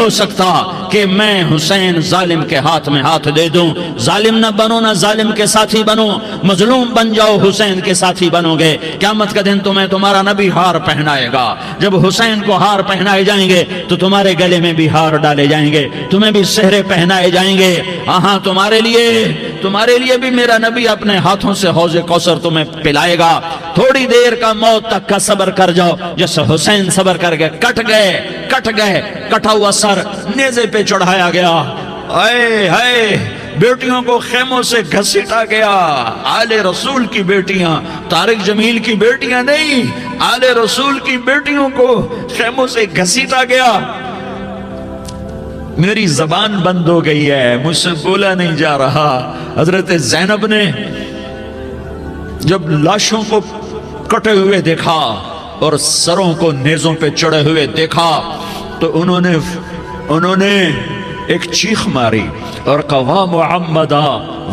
ہو سکتا کہ میں حسین ظالم کے ہاتھ میں ہاتھ دے دوں. ظالم نہ بنو، نہ ظالم کے ساتھی بنو، مظلوم بن جاؤ، حسین کے ساتھی بنو گے. قیامت کا دن تمہیں تمہارا نبی ہار پہنائے گا. جب حسین کو ہار پہنائے جائیں گے تو تمہارے گلے میں بھی ہار ڈالے جائیں گے، تمہیں بھی سہرے پہنائے جائیں گے. ہاں تمہارے لیے بھی میرا نبی اپنے ہاتھوں سے حوض کوثر تمہیں پلائے گا. تھوڑی دیر کا موت تک کا صبر کر جاؤ، جیسے حسین صبر کر گئے. کٹ گئے کٹا ہوا سر نیزے پہ چڑھایا گیا. اے ہائے، بیٹیوں کو خیموں سے گھسیٹا گیا. آل رسول کی بیٹیاں، طارق جمیل کی بیٹیاں نہیں، آل رسول کی بیٹیوں کو خیموں سے گھسیٹا گیا. میری زبان بند ہو گئی ہے، مجھ سے بولا نہیں جا رہا. حضرت زینب نے جب لاشوں کو کٹے ہوئے دیکھا اور سروں کو نیزوں پہ چڑھے ہوئے دیکھا تو انہوں نے ایک چیخ ماری اور کہا واہ محمدہ،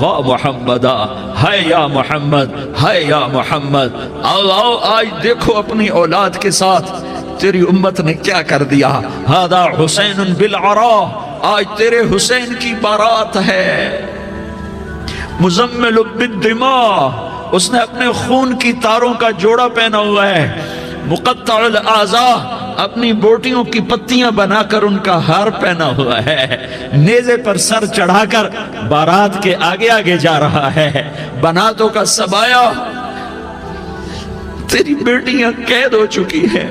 واہ محمدہ، ہائے یا محمد، ہائے یا محمد. آؤ آج دیکھو اپنی اولاد کے ساتھ تیری امت نے کیا کر دیا. ہذا حسین بالعراء، آج تیرے حسین کی بارات ہے. مزمل بالدماء، اس نے اپنے خون کی تاروں کا جوڑا پہنا ہوا ہے. مقطع الاعضاء، اپنی بوٹیوں کی پتیاں بنا کر ان کا ہار پہنا ہوا ہے. نیزے پر سر چڑھا کر بارات کے آگے آگے جا رہا ہے. بناتوں کا سبایا، تیری بیٹیاں قید ہو چکی ہے.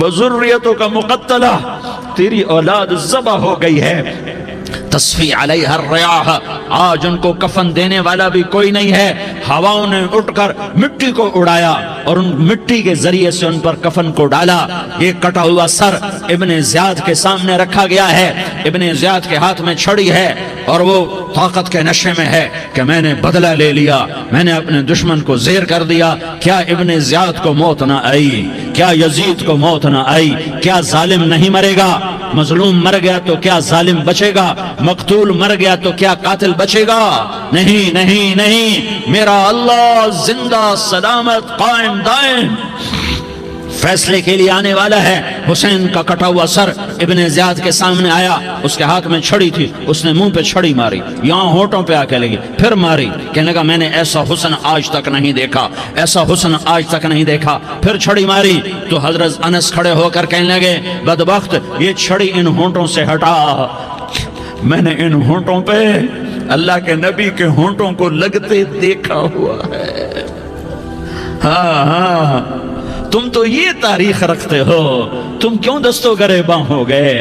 وذریتوں کا مقتلہ، تیری اولاد ذبح ہو گئی ہے. تصفی علیہ الریاح، آج ان کو کفن دینے والا بھی کوئی نہیں ہے. ہواؤں نے اٹھ کر مٹی کو اڑایا اور ان مٹی کے ذریعے سے ان پر کفن کو ڈالا. یہ کٹا ہوا سر ابن زیاد کے سامنے رکھا گیا ہے. ابن زیاد کے ہاتھ میں چھڑی ہے اور وہ طاقت کے نشے میں ہے کہ میں نے بدلہ لے لیا، میں نے اپنے دشمن کو زیر کر دیا. کیا ابن زیاد کو موت نہ آئی؟ کیا یزید کو موت نہ آئی؟ کیا ظالم نہیں مرے گا؟ مظلوم مر گیا تو کیا ظالم بچے گا؟ مقتول مر گیا تو کیا قاتل بچے گا؟ نہیں نہیں نہیں، میرا اللہ زندہ سلامت قائم دائم فیصلے کے لیے آنے والا ہے. حسین کا کٹا ہوا سر ابن زیاد کے سامنے آیا، اس کے ہاتھ میں چھڑی تھی. اس نے منہ پہ چھڑی ماری، یہاں ہونٹوں پہ آ کے لگی، پھر ماری. کہنے لگا میں نے ایسا حسن آج تک نہیں دیکھا، ایسا حسن آج تک نہیں دیکھا. پھر چھڑی ماری تو حضرت انس کھڑے ہو کر کہنے لگے بدبخت، یہ چھڑی ان ہونٹوں سے ہٹا. میں نے ان ہونٹوں پہ اللہ کے نبی کے ہونٹوں کو لگتے دیکھا ہوا ہے. ہاں، تم تو یہ تاریخ رکھتے ہو. تم کیوں دستوں گریباں ہو گئے؟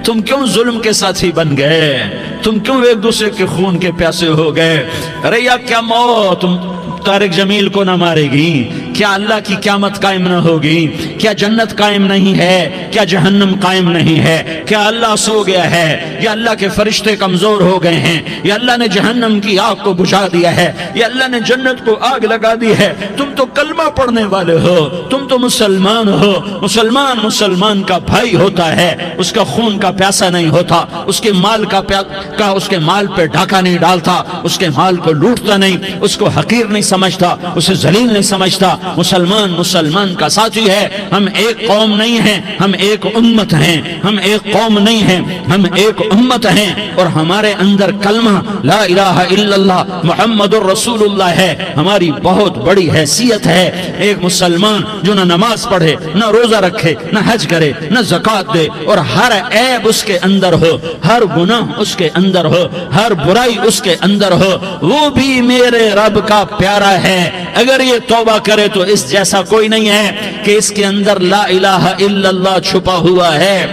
تم کیوں ظلم کے ساتھی بن گئے؟ تم کیوں ایک دوسرے کے خون کے پیاسے ہو گئے؟ ارے یا کیا موت طارق جمیل کو نہ مارے گی؟ کیا اللہ کی قیامت قائم نہ ہوگی؟ کیا جنت قائم نہیں ہے؟ کیا جہنم قائم نہیں ہے؟ کیا اللہ سو گیا ہے؟ یا اللہ کے فرشتے کمزور ہو گئے ہیں؟ یا اللہ نے جہنم کی آگ کو بجھا دیا ہے؟ یا اللہ نے جنت کو آگ لگا دی ہے؟ تم تو کلمہ پڑھنے والے ہو، تم تو مسلمان ہو. مسلمان کا بھائی ہوتا ہے، اس کا خون کا پیاسا نہیں ہوتا، اس کے مال اس کے مال پہ ڈاکہ نہیں ڈالتا، اس کے مال کو لوٹتا نہیں، اس کو حقیر نہیں سمجھتا، اسے ذلیل نہیں سمجھتا. مسلمان کا ساتھی ہے. ہم ایک قوم نہیں ہیں، ہم ایک امت ہیں. ہم ایک قوم نہیں ہیں، ہم ایک امت ہیں. اور ہمارے اندر کلمہ لا الہ الا اللہ محمد الرسول اللہ ہے. ہماری بہت بڑی حیثیت ہے. ایک مسلمان جو نہ نماز پڑھے، نہ روزہ رکھے، نہ حج کرے، نہ زکوٰۃ دے، اور ہر عیب اس کے اندر ہو، ہر گناہ اس کے اندر ہو، ہر برائی اس کے اندر ہو، وہ بھی میرے رب کا پیارا ہے. اگر یہ توبہ کرے تو اس جیسا کوئی نہیں ہے کہ اس کے اندر لا الہ الا اللہ چھپا ہوا ہے.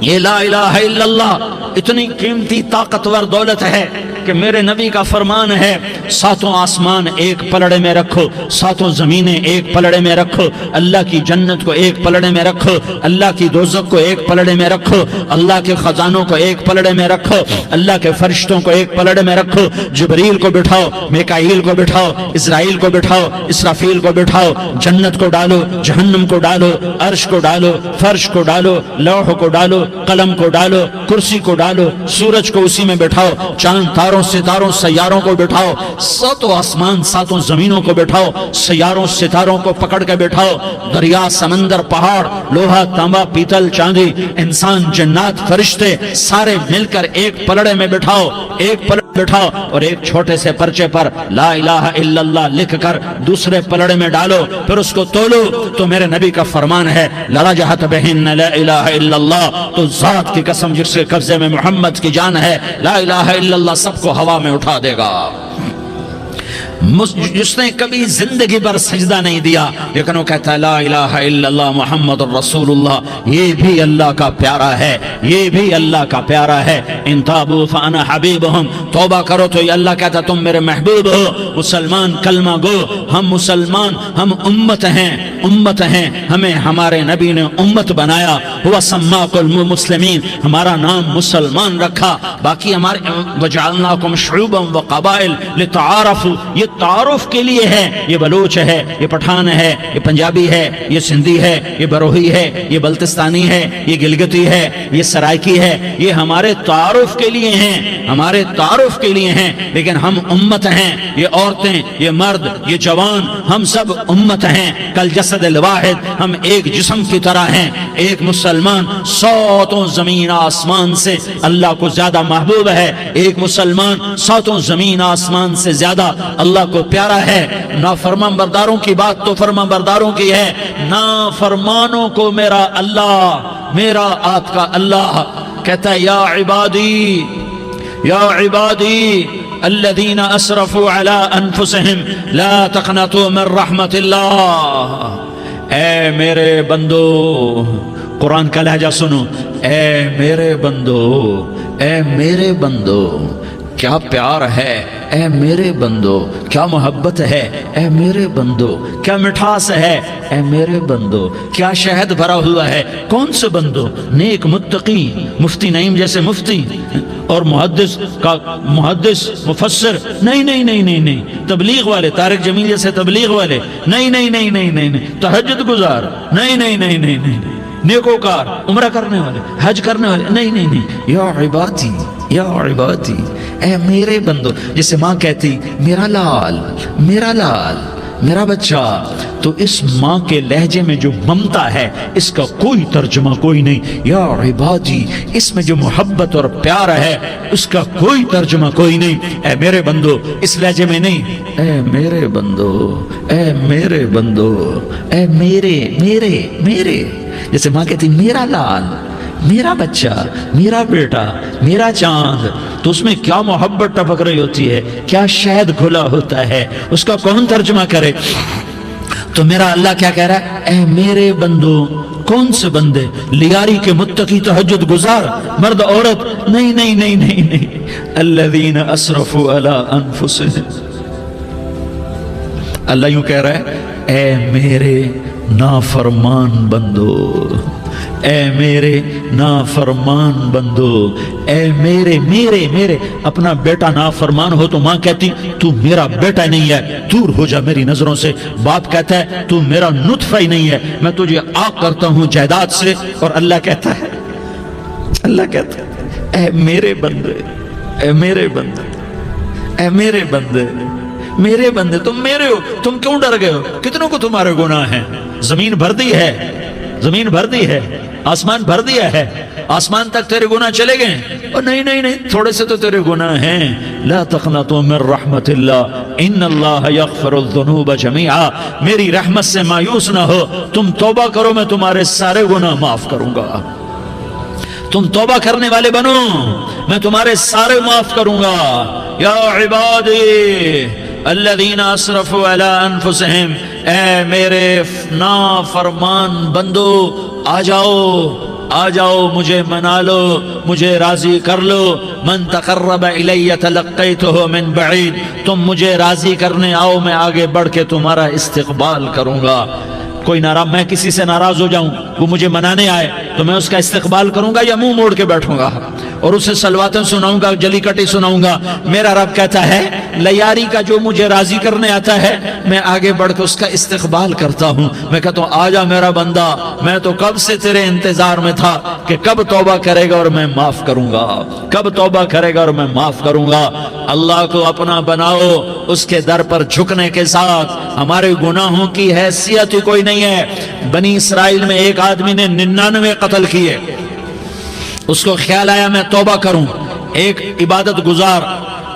یہ لا الہ الا اللہ اتنی قیمتی طاقتور دولت ہے کہ میرے نبی کا فرمان ہے ساتوں آسمان ایک پلڑے میں رکھو، ساتوں زمینیں ایک پلڑے میں رکھو، اللہ کی جنت کو ایک پلڑے میں رکھو، اللہ کی دوزخ کو ایک پلڑے میں رکھو، اللہ کے خزانوں کو ایک پلڑے میں رکھو، اللہ کے فرشتوں کو ایک پلڑے میں رکھو. جبریل کو بٹھاؤ، میکائیل کو بٹھاؤ، اسرائیل کو بٹھاؤ، اسرافیل کو بٹھاؤ. جنت کو ڈالو، جہنم کو ڈالو، عرش کو ڈالو، فرش کو ڈالو، لوح کو ڈالو، قلم کو ڈالو، کرسی کو ڈالو، سورج کو اسی میں بٹھاؤ، چاند تاروں چاروں ستاروں سیاروں کو بٹھاؤ، ساتوں آسمان ساتوں زمینوں کو بٹھاؤ، سیاروں ستاروں کو پکڑ کے بٹھاؤ، دریا سمندر پہاڑ لوہا تانبا پیتل چاندی انسان جنات فرشتے سارے مل کر ایک پلڑے میں بٹھاؤ، ایک پلڑے بٹھاؤ اور ایک چھوٹے سے پرچے پر لا الہ الا اللہ لکھ کر دوسرے پلڑے میں ڈالو، پھر اس کو تولو تو میرے نبی کا فرمان ہے لرجحت بہن لا الہ الا اللہ، تو ذات کی قسم جس کے قبضے میں محمد کی جان ہے لا الہ الا اللہ سب کو ہوا میں اٹھا دے گا۔ جس نے کبھی زندگی پر سجدہ نہیں دیا لیکن وہ کہتا ہے لا الہ الا اللہ محمد الرسول اللہ، یہ بھی اللہ کا پیارا ہے، یہ بھی اللہ کا پیارا ہے۔ ان تابوا فانا حبیبہم، توبہ کرو تو یہ اللہ کہتا تم میرے محبوب ہو۔ مسلمان کلمہ گو، ہم مسلمان، ہم امت ہیں، امت ہیں، ہمیں ہمارے نبی نے امت بنایا، ہوا سماکم المسلمین، ہمارا نام مسلمان رکھا، باقی ہمارے وجعلناکم شعوبا وقبائل لتعارفوا، یہ تعارف کے لیے ہے، یہ بلوچ ہے، یہ پٹھان ہے، یہ پنجابی ہے، یہ سندھی ہے، یہ بروہی ہے، یہ بلتستانی ہے، یہ گلگتی ہے، یہ سرائکی ہے، یہ ہمارے تعارف کے لیے ہیں، ہمارے تعارف کے لیے ہیں، لیکن ہم امت ہیں، یہ عورتیں، یہ مرد، یہ جوان، ہم سب امت ہیں، کل جسد الواحد، ہم ایک جسم کی طرح ہیں۔ ایک مسلمان ساتوں زمین آسمان سے اللہ کو زیادہ محبوب ہے، ایک مسلمان ساتوں زمین آسمان سے زیادہ اللہ کو پیارا ہے۔ نافرمان برداروں کی بات تو فرمان برداروں کی ہے، نافرمانوں کو میرا اللہ، میرا آپ کا اللہ کہتا ہے یا عبادی، یا عبادی الذین اسرفوا علی انفسہم لا تقنطوا من رحمت اللہ، اے میرے بندو، قرآن کا لہجہ سنو، اے میرے بندو، اے میرے بندو، کیا پیار ہے، اے میرے بندو، کیا محبت ہے، اے میرے بندو، کیا مٹھاس ہے، اے میرے بندو، کیا شہد بھرا ہوا ہے۔ کون سے بندو؟ نیک متقی، مفتی نعیم جیسے مفتی اور محدث کا محدث مفسر، نہیں نہیں نہیں نہیں نہیں، تبلیغ والے طارق جمیل جیسے تبلیغ والے، نہیں نہیں نہیں نہیں نہیں، تہجد گزار، نہیں نہیں نہیں نہیں نہیں، نیکوکار، عمرہ کرنے والے، حج کرنے والے، نہیں نہیں نہیں، یا عبادی، یا عبادی، اے میرے بندو، جسے ماں کہتی میرا لال، میرا لال، میرا بچہ، تو اس ماں کے لہجے میں جو ممتا ہے اس کا کوئی ترجمہ کوئی نہیں۔ یا عبادی، اس میں جو محبت اور پیار ہے اس کا کوئی ترجمہ کوئی نہیں۔ اے میرے بندو، اس لہجے میں نہیں، اے میرے بندو، اے میرے بندو، اے میرے میرے میرے، جیسے ماں کہتی میرا لال، میرا بچہ، میرا بیٹا، میرا چاند، تو اس میں کیا محبت ٹپک رہی ہوتی ہے، کیا شہد کھلا ہوتا ہے، اس کا کون ترجمہ کرے؟ تو میرا اللہ کیا کہہ رہا ہے، اے میرے بندو، کون سے بندے؟ لیاری کے متقی تہجد گزار، مرد عورت، نہیں نہیں نہیں نہیں نہیں، الذین اسرفوا علی انفسہم، اللہ یوں کہہ رہا ہے اے میرے نافرمان بندو، اے میرے نافرمان بندو، اے میرے میرے میرے، اپنا بیٹا نافرمان ہو تو ماں کہتی تو میرا بیٹا نہیں ہے، دور ہو جا میری نظروں سے۔ باپ کہتا ہے تو میرا نطفہ ہی نہیں ہے، میں تجھے آگ کرتا ہوں جائیداد سے، اور اللہ کہتا ہے، اللہ کہتا ہے اے میرے بندے، اے میرے بندے، اے میرے بندے، میرے بندے، تم میرے ہو، تم کیوں ڈر گئے ہو؟ کتنوں کو تمہارے گناہ ہیں؟ زمین بھر دی ہے، زمین بھر دی ہے، آسمان بھر دیا ہے، آسمان تک تیرے گناہ چلے گئے، اور نہیں نہیں نہیں، تھوڑے سے تو تیرے گناہ ہیں۔ لا تقنطوا من رحمت اللہ ان اللہ یغفر الذنوب جميعا، میری رحمت سے مایوس نہ ہو، تم توبہ کرو میں تمہارے سارے گناہ معاف کروں گا، تم توبہ کرنے والے بنو میں تمہارے سارے معاف کروں گا۔ یا عبادی الذین اسرفوا علی انفسہم، اے میرے نافرمان بندو، آ جاؤ آ جاؤ، مجھے منا لو، مجھے راضی کر لو۔ من تقرب الی تلقیتہ من بعید، تم مجھے راضی کرنے آؤ، میں آگے بڑھ کے تمہارا استقبال کروں گا۔ کوئی ناراض، میں کسی سے ناراض ہو جاؤں وہ مجھے منانے آئے تو میں اس کا استقبال کروں گا یا منہ موڑ کے بیٹھوں گا اور اسے سلواتیں سناؤں گا، جلی کٹی سناؤں گا؟ میرا رب کہتا ہے لیاری کا جو مجھے راضی کرنے آتا ہے میں آگے بڑھ کے اس کا استقبال کرتا ہوں، میں کہتا ہوں آجا میرا بندہ، میں تو کب سے تیرے انتظار میں تھا کہ کب توبہ کرے گا اور میں معاف کروں گا، کب توبہ کرے گا اور میں معاف کروں گا۔ اللہ کو اپنا بناؤ، اس کے در پر جھکنے کے ساتھ ہمارے گناہوں کی حیثیت ہی کوئی نہیں ہے۔ بنی اسرائیل میں ایک آدمی نے 99 قتل کیے، اس کو خیال آیا میں توبہ کروں، ایک عبادت گزار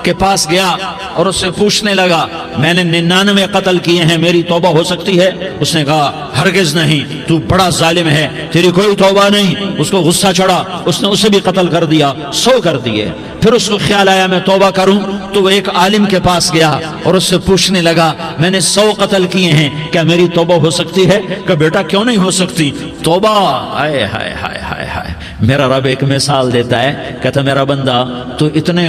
کے پاس گیا اور اس سے پوچھنے لگا میں نے 99 قتل کیے ہیں، میری توبہ ہو سکتی ہے؟ اس نے کہا ہرگز نہیں، تو بڑا ظالم ہے، تیری کوئی توبہ نہیں۔ اس کو غصہ چڑھا، اس نے اسے بھی قتل کر دیا، 100 کر دیے۔ پھر اس کو خیال آیا میں توبہ کروں تو وہ ایک عالم کے پاس گیا اور اس سے پوچھنے لگا میں نے 100 قتل کیے ہیں، کیا میری توبہ ہو سکتی ہے؟ کہ بیٹا کیوں نہیں ہو سکتی توبہ؟ ہائے ہائے ہائے ہائے ہائے۔ میرا رب ایک مثال دیتا ہے، کہتا میرا بندہ تو اتنے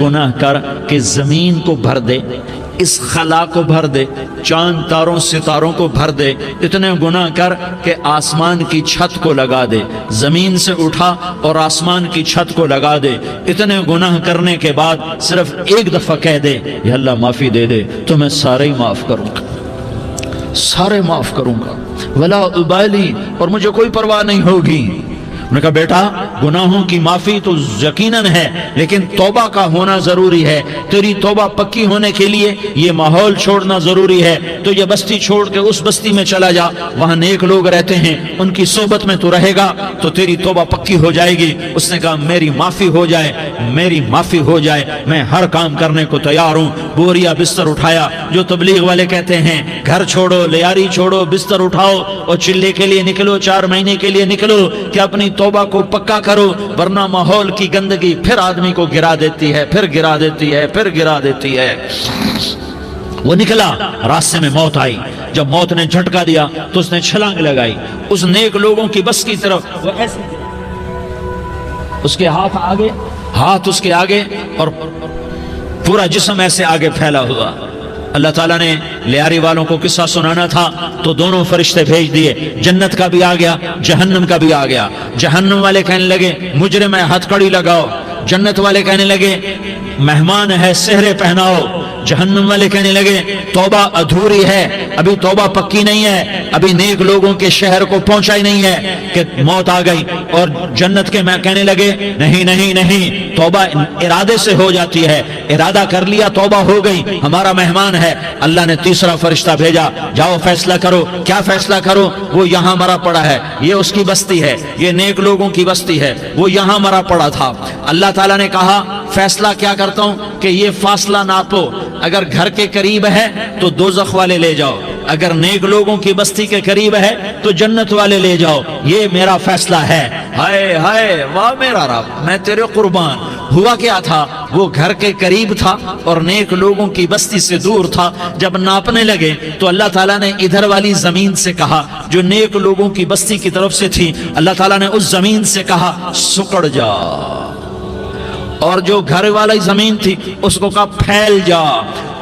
گناہ کر کہ زمین کو بھر دے، اس خلا کو بھر دے، چاند تاروں ستاروں کو بھر دے، اتنے گناہ کر کہ آسمان کی چھت کو لگا دے، زمین سے اٹھا اور آسمان کی چھت کو لگا دے۔ اتنے گناہ کرنے کے بعد صرف ایک دفعہ کہہ دے یا اللہ معافی دے دے تو میں سارے ہی معاف کروں گا، سارے معاف کروں گا، ولا ابالی، اور مجھے کوئی پرواہ نہیں ہوگی۔ انہوں نے کہا بیٹا گناہوں کی معافی تو یقیناً ہے لیکن توبہ کا ہونا ضروری ہے، تیری توبہ پکی ہونے کے لیے یہ ماحول چھوڑنا ضروری ہے، تو یہ بستی چھوڑ کے اس بستی میں چلا جا، وہاں نیک لوگ رہتے ہیں، ان کی صحبت میں تو رہے گا تو تیری توبہ پکی ہو جائے گی۔ اس نے کہا میری معافی ہو جائے، میری معافی ہو جائے، میں ہر کام کرنے کو تیار ہوں۔ بوریا بستر اٹھایا، جو تبلیغ والے کہتے ہیں گھر چھوڑو، لیاری چھوڑو، بستر اٹھاؤ اور چلے کے لیے نکلو، 4 مہینے کے لیے نکلو کہ اپنی توبہ کو پکا کرو، ورنہ ماحول کی گندگی پھر آدمی کو گرا دیتی ہے، پھر گرا دیتی ہے، پھر گرا دیتی ہے۔ وہ نکلا، راستے میں موت آئی، جب موت نے جھٹکا دیا تو اس نے چھلانگ لگائی اس نیک لوگوں کی بس کی طرف، وہ ایسے اس کے ہاتھ اس کے آگے اور پورا جسم ایسے آگے پھیلا ہوا۔ اللہ تعالیٰ نے لیاری والوں کو قصہ سنانا تھا تو دونوں فرشتے بھیج دیے، جنت کا بھی آ گیا، جہنم کا بھی آ گیا۔ جہنم والے کہنے لگے مجرم ہے ہتھ کڑی لگاؤ، جنت والے کہنے لگے مہمان ہے سہرے پہناؤ۔ جہنم والے کہنے لگے توبہ ادھوری ہے، ابھی توبہ پکی نہیں ہے، ابھی نیک لوگوں کے شہر کو پہنچا ہی نہیں ہے کہ موت آ گئی۔ اور جنت کے میں کہنے لگے نہیں نہیں نہیں، توبہ ارادے سے ہو جاتی ہے، ارادہ کر لیا توبہ ہو گئی، ہمارا مہمان ہے۔ اللہ نے تیسرا فرشتہ بھیجا، جاؤ فیصلہ کرو۔ کیا فیصلہ کرو؟ وہ یہاں مرا پڑا ہے، یہ اس کی بستی ہے، یہ نیک لوگوں کی بستی ہے، وہ یہاں مرا پڑا تھا۔ اللہ تعالیٰ نے کہا فیصلہ کیا کرتا ہوں کہ یہ فاصلہ ناپو، اگر گھر کے قریب ہے تو دوزخ والے لے جاؤ، اگر نیک لوگوں کی بستی کے قریب ہے تو جنت والے لے جاؤ، یہ میرا فیصلہ ہے۔ ہائے ہائے واہ میرا رب، میں تیرے قربان۔ ہوا کیا تھا؟ وہ گھر کے قریب تھا اور نیک لوگوں کی بستی سے دور تھا۔ جب ناپنے لگے تو اللہ تعالیٰ نے ادھر والی زمین سے کہا جو نیک لوگوں کی بستی کی طرف سے تھی، اللہ تعالیٰ نے اس زمین سے کہا سکڑ جا، اور جو گھر والی زمین تھی اس کو کہا پھیل جا۔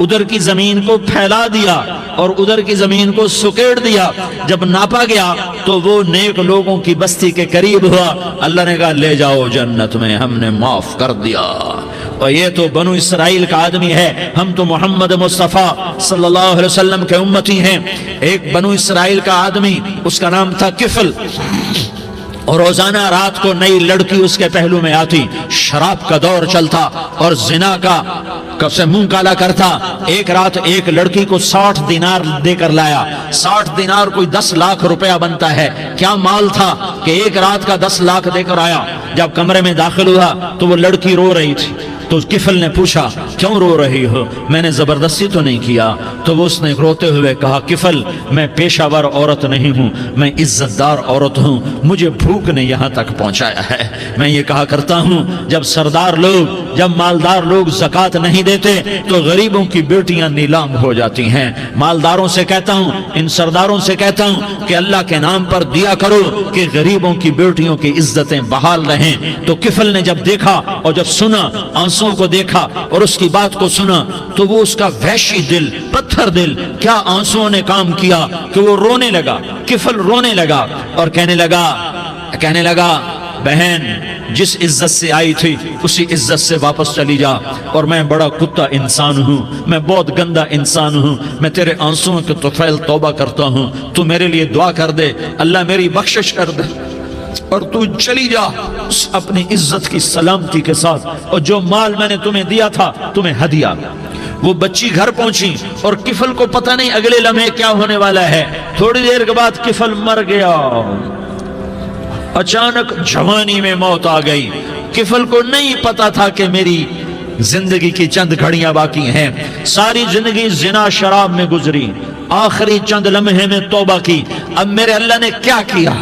ادھر کی زمین کو پھیلا دیا اور ادھر کی زمین کو سکیڑ دیا۔ جب ناپا گیا تو وہ نیک لوگوں کی بستی کے قریب ہوا۔ اللہ نے کہا لے جاؤ جنت میں، ہم نے معاف کر دیا۔ اور یہ تو بنو اسرائیل کا آدمی ہے، ہم تو محمد مصطفیٰ صلی اللہ علیہ وسلم کے امتی ہیں۔ ایک بنو اسرائیل کا آدمی، اس کا نام تھا کفل، اور روزانہ رات کو نئی لڑکی اس کے پہلو میں آتی، شراب کا دور چلتا اور زنا کا سے منہ کالا کرتا۔ ایک رات ایک لڑکی کو 60 دینار دے کر لایا۔ 60 دینار کوئی 10 لاکھ روپیہ بنتا ہے۔ کیا مال تھا کہ ایک رات کا 10 لاکھ دے کر آیا۔ جب کمرے میں داخل ہوا تو وہ لڑکی رو رہی تھی، تو کفل نے پوچھا کیوں رو رہی ہو؟ میں نے زبردستی تو نہیں کیا۔ تو وہ اس نے روتے ہوئے کہا کفل میں پیشہ ور عورت نہیں ہوں، میں عزت دار عورت ہوں، مجھے بھوک نے یہاں تک پہنچایا ہے۔ میں یہ کہا کرتا ہوں جب سردار لوگ، جب مالدار لوگ زکوٰۃ نہیں دیتے تو غریبوں کی بیٹیاں نیلام ہو جاتی ہیں۔ مالداروں سے کہتا ہوں، ان سرداروں سے کہتا ہوں کہ اللہ کے نام پر دیا کرو کہ غریبوں کی بیٹیوں کی عزتیں بحال رہیں۔ تو کفل نے جب دیکھا اور جب سنا، آنسو آنسوؤں کو دیکھا اور اس کی بات کو سنا تو وہ اس کا وحشی دل، پتھر دل، کیا آنسوؤں نے کام کیا کہ وہ رونے لگا، کفل رونے لگا اور کہنے لگا بہن جس عزت سے آئی تھی اسی عزت سے واپس چلی جا، اور میں بڑا کتا انسان ہوں، میں بہت گندا انسان ہوں، میں تیرے آنسوؤں کے طفیل توبہ کرتا ہوں، تو میرے لیے دعا کر دے، اللہ میری بخشش کر دے اور تو چلی جا اپنی عزت کی سلامتی کے ساتھ، اور جو مال میں نے تمہیں دیا تھا تمہیں ہدیہ۔ وہ بچی گھر پہنچی اور کفل کو پتہ نہیں اگلے لمحے کیا ہونے والا ہے، تھوڑی دیر کے بعد کفل مر گیا، اچانک جوانی میں موت آ گئی۔ کفل کو نہیں پتا تھا کہ میری زندگی کی چند گھڑیاں باقی ہیں، ساری زندگی زنا شراب میں گزری، آخری چند لمحے میں توبہ کی، اب میرے اللہ نے کیا کیا؟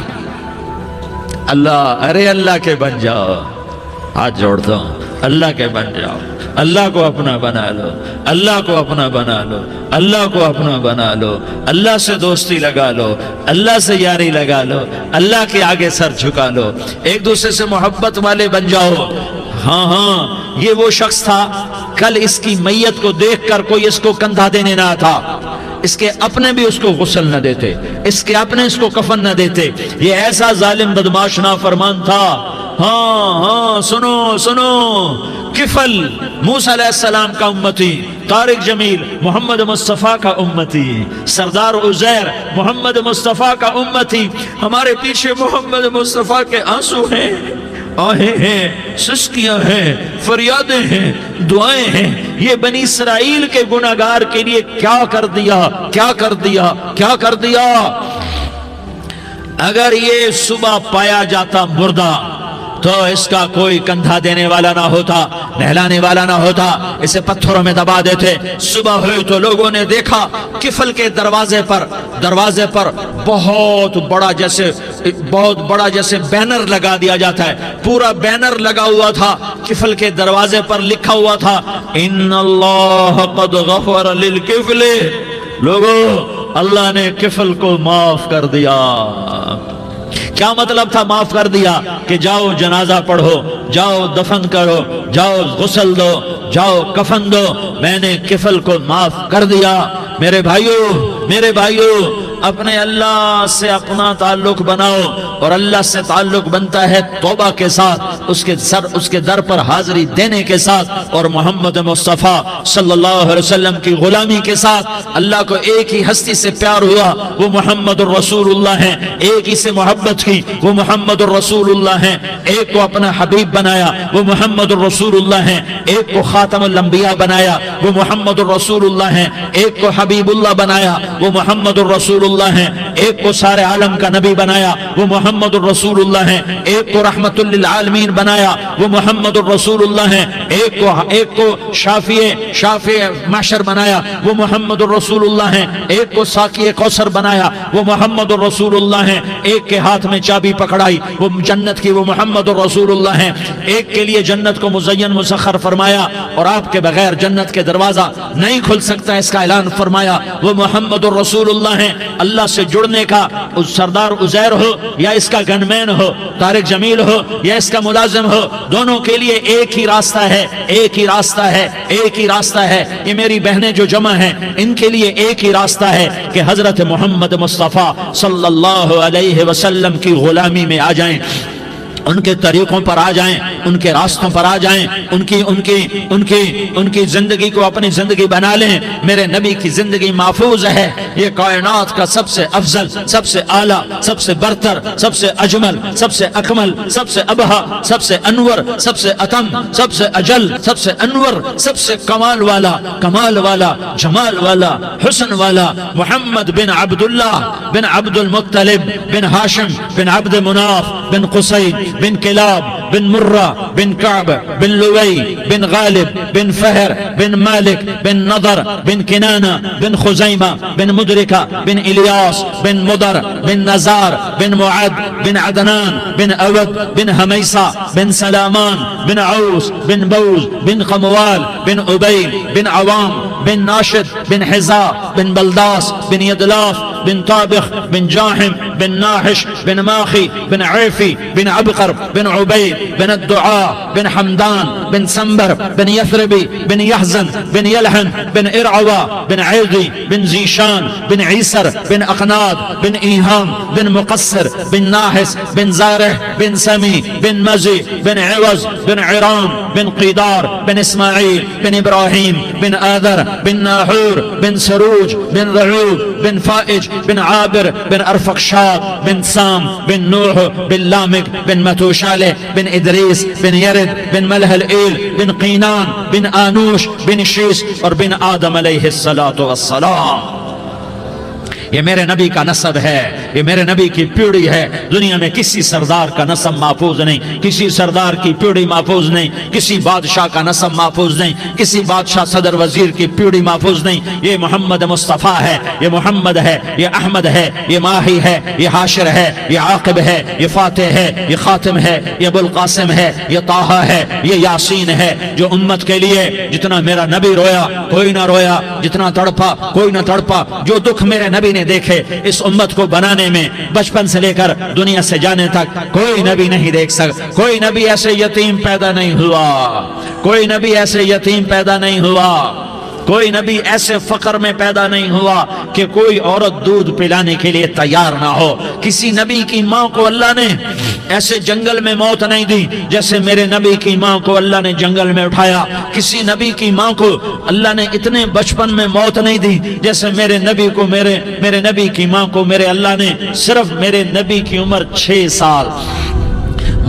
اللہ کے بن جاؤ، ہاتھ جوڑتا ہوں، اللہ کے بن جاؤ، اللہ کو اپنا بنا لو، اللہ کو اپنا بنا لو، اللہ کو اپنا بنا لو، اللہ سے دوستی لگا لو، اللہ سے یاری لگا لو، اللہ کے آگے سر جھکا لو، ایک دوسرے سے محبت والے بن جاؤ۔ ہاں یہ وہ شخص تھا، کل اس کی میت کو دیکھ کر کوئی اس کو کندھا دینے نہ تھا، اس کے اپنے بھی اس کو غسل نہ دیتے، اس کے اپنے اس کو کفن نہ دیتے، یہ ایسا ظالم بدماش نافرمان تھا۔ ہاں سنو کفل موسیٰ علیہ السلام کا امتی، طارق جمیل محمد مصطفیٰ کا امتی، سردار عزیر محمد مصطفیٰ کا امتی، ہمارے پیچھے محمد مصطفیٰ کے آنسو ہیں، آہیں ہیں، سسکیاں ہیں، فریادیں ہیں، دعائیں ہیں، یہ بنی اسرائیل کے گناہگار کے لیے کیا کر دیا۔ اگر یہ صبح پایا جاتا مردہ تو اس کا کوئی کندھا دینے والا نہ ہوتا، نہلانے والا نہ ہوتا، اسے پتھروں میں دبا دیتے۔ صبح ہوئی تو لوگوں نے دیکھا کفل کے دروازے پر بہت بڑا جیسے بینر لگا دیا جاتا ہے، پورا بینر لگا ہوا تھا، کفل کے دروازے پر لکھا ہوا تھا ان اللہ قد غفر للکفل، لوگوں اللہ نے کفل کو معاف کر دیا۔ کیا مطلب تھا معاف کر دیا؟ کہ جاؤ جنازہ پڑھو، جاؤ دفن کرو، جاؤ غسل دو، جاؤ کفن دو، میں نے کفل کو معاف کر دیا۔ میرے بھائیو اپنے اللہ سے اپنا تعلق بناؤ، اور اللہ سے تعلق بنتا ہے توبہ کے ساتھ، اس کے در پر حاضری دینے کے ساتھ، اور محمد مصطفیٰ صلی اللہ علیہ وسلم کی غلامی کے ساتھ۔ اللہ کو ایک ہی ہستی سے پیار ہوا، وہ محمد الرسول اللہ ہیں، ایک ہی سے محبت کی، وہ محمد الرسول اللہ ہیں، ایک کو اپنا حبیب بنایا، وہ محمد الرسول اللہ ہیں، ایک کو خاتم الانبیاء بنایا، وہ محمد الرسول اللہ ہیں، ایک کو حبیب اللہ بنایا، وہ محمد الرسول اللہ ہیں، ایک کو سارے عالم کا نبی بنایا، وہ محمد الرسول اللہ ہیں، ایک کو رحمت للعالمین بنایا، وہ محمد الرسول اللہ ہیں، ایک کو شافع محشر بنایا، وہ محمد الرسول اللہ ہیں، ایک کو ساقی کوثر بنایا، وہ محمد الرسول اللہ ہیں، ایک کے ہاتھ میں چابی پکڑائی وہ جنت کی، وہ محمد الرسول اللہ ہیں، ایک کے لیے جنت کو مزین مسخر فرمایا اور آپ کے بغیر جنت کے دروازہ نہیں کھل سکتا اس کا اعلان فرمایا، وہ محمد الرسول اللہ ہیں۔ اللہ سے جڑنے کا سردار عزیر ہو یا اس کا گنمین ہو، طارق جمیل ہو یا اس کا ملازم ہو، دونوں کے لیے ایک ہی راستہ ہے۔ یہ میری بہنیں جو جمع ہیں ان کے لیے ایک ہی راستہ ہے کہ حضرت محمد مصطفیٰ صلی اللہ علیہ وسلم کی غلامی میں آ جائیں، ان کے طریقوں پر آ جائیں، ان کے راستوں پر آ جائیں، ان کی زندگی کو اپنی زندگی بنا لیں۔ میرے نبی کی زندگی محفوظ ہے، یہ کائنات کا سب سے افضل، سب سے اعلیٰ، سب سے برتر، سب سے اجمل، سب سے اکمل، سب سے ابہا، سب سے انور، سب سے اتم، سب سے اجل، سب سے انور، سب سے کمال والا، جمال والا، حسن والا، محمد بن عبداللہ بن عبد المطلب بن ہاشم بن عبد مناف بن قصی بن کلاب بن مرہ بن کعب بن لوی بن غالب بن فہر بن مالک بن نضر بن کنانہ بن خزیمہ بن مدرکہ بن الیاس بن مدر بن نزار بن معد بن عدنان بن اود بن حمیسہ بن سلامان بن عوس بن بوز بن قموال بن عبیل بن عوام بن ناشد بن حزا بن بلداس بن یدلاف بن طابخ بن جاحم بن ناحش بن ماخی بن عیفی بن عبقر بن عبید بن الدعاء بن حمدان بن سنبر بن یثربی بن یحزن بن یلحن بن ارعوا بن عیدی بن زیشان بن عیسر بن اقناد بن ایہام بن مقصر بن ناحس بن زارح بن سمی بن مزی بن عوض بن عرام بن قیدار بن اسماعیل بن ابراہیم بن آذر بن ناحور بن سروج بن رعوب بن فائج بن عابر بن ارفقشاد بن سام بن نوح بن لامک بن متوشالہ بن ادریس بن یرد بن ملح الایل بن قینان بن آنوش بن شیس اور بن آدم علیہ السلام. یہ میرے نبی کا نسب ہے، یہ میرے نبی کی پیڑھی ہے. دنیا میں کسی سردار کا نسب محفوظ نہیں، کسی سردار کی پیڑھی محفوظ نہیں، کسی بادشاہ کا نسب محفوظ نہیں، کسی بادشاہ صدر وزیر کی پیڑھی محفوظ نہیں. یہ محمد مصطفیٰ ہے، یہ محمد ہے، یہ احمد ہے، یہ ماہی ہے، یہ حاشر ہے، یہ عاقب ہے، یہ فاتح ہے، یہ خاتم ہے، یہ ابو القاسم ہے، یہ طٰہٰ ہے، یہ یاسین ہے. جو امت کے لیے جتنا میرا نبی رویا کوئی نہ رویا، جتنا تڑپا کوئی نہ تڑپا، جو دکھ میرے نبی نے دیکھے اس امت کو بنانے میں بچپن سے لے کر دنیا سے جانے تک کوئی نبی نہیں دیکھ سکتا. کوئی نبی ایسے یتیم پیدا نہیں ہوا، کوئی نبی ایسے یتیم پیدا نہیں ہوا، کوئی نبی ایسے فقر میں پیدا نہیں ہوا کہ کوئی عورت دودھ پلانے کے لیے تیار نہ ہو. کسی نبی کی ماں کو اللہ نے ایسے جنگل میں موت نہیں دی جیسے میرے نبی کی ماں کو اللہ نے جنگل میں اٹھایا. کسی نبی کی ماں کو اللہ نے اتنے بچپن میں موت نہیں دی جیسے میرے نبی کو میرے نبی کی ماں کو میرے اللہ نے صرف میرے نبی کی عمر 6 سال،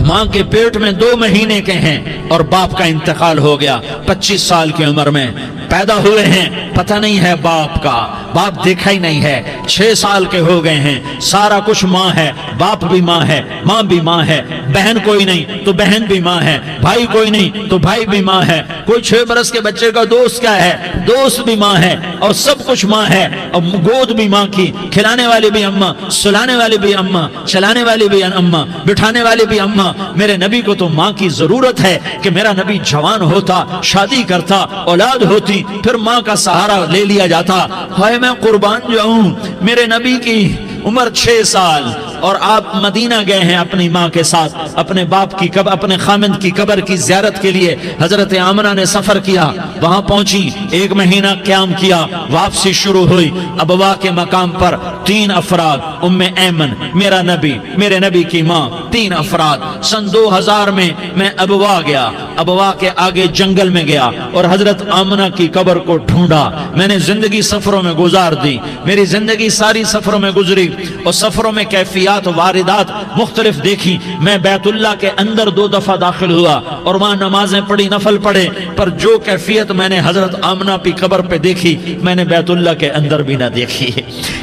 ماں کے پیٹ میں 2 مہینے کے ہیں اور باپ کا انتقال ہو گیا. 25 سال کی عمر میں پیدا ہوئے ہیں، پتہ نہیں ہے باپ کا، باپ دیکھا ہی نہیں ہے. 6 سال کے ہو گئے ہیں، سارا کچھ ماں ہے، باپ بھی ماں ہے، ماں بھی ماں ہے، بہن کوئی نہیں تو بہن بھی ماں ہے، بھائی کوئی نہیں تو بھائی بھی ماں ہے. کوئی 6 برس کے بچے کا دوست کیا ہے، دوست بھی ماں ہے، اور سب کچھ ماں ہے. اور گود بھی ماں کی، کھلانے والی بھی اماں، سلانے والی بھی اماں، چلانے والی بھی اماں، بٹھانے والی بھی اماں. میرے نبی کو تو ماں کی ضرورت ہے کہ میرا نبی جوان ہوتا، شادی کرتا، اولاد ہوتی، پھر ماں کا سہارا لے لیا جاتا. ہائے میں قربان جاؤں، میرے نبی کی عمر 6 سال اور آپ مدینہ گئے ہیں اپنی ماں کے ساتھ، اپنے باپ کی اپنے خامند کی قبر کی زیارت کے لیے. حضرت آمنہ نے سفر کیا، وہاں پہنچی، 1 مہینہ قیام کیا، واپسی شروع ہوئی. ابوا کے مقام پر 3 افراد، ام ایمن، میرا نبی، میرے نبی کی ماں، 3 افراد. سن 2000 میں ابوا گیا، ابوا کے آگے جنگل میں گیا اور حضرت آمنہ کی قبر کو ڈھونڈا. میں نے زندگی سفروں میں گزار دی، میری زندگی ساری سفروں میں گزری اور سفروں میں کیفیات واردات مختلف دیکھی. میں بیت اللہ کے اندر 2 دفعہ داخل ہوا اور وہاں نمازیں پڑھی، نفل پڑھے، پر جو کیفیت میں نے حضرت آمنہ کی قبر پہ دیکھی میں نے بیت اللہ کے اندر بھی نہ دیکھی.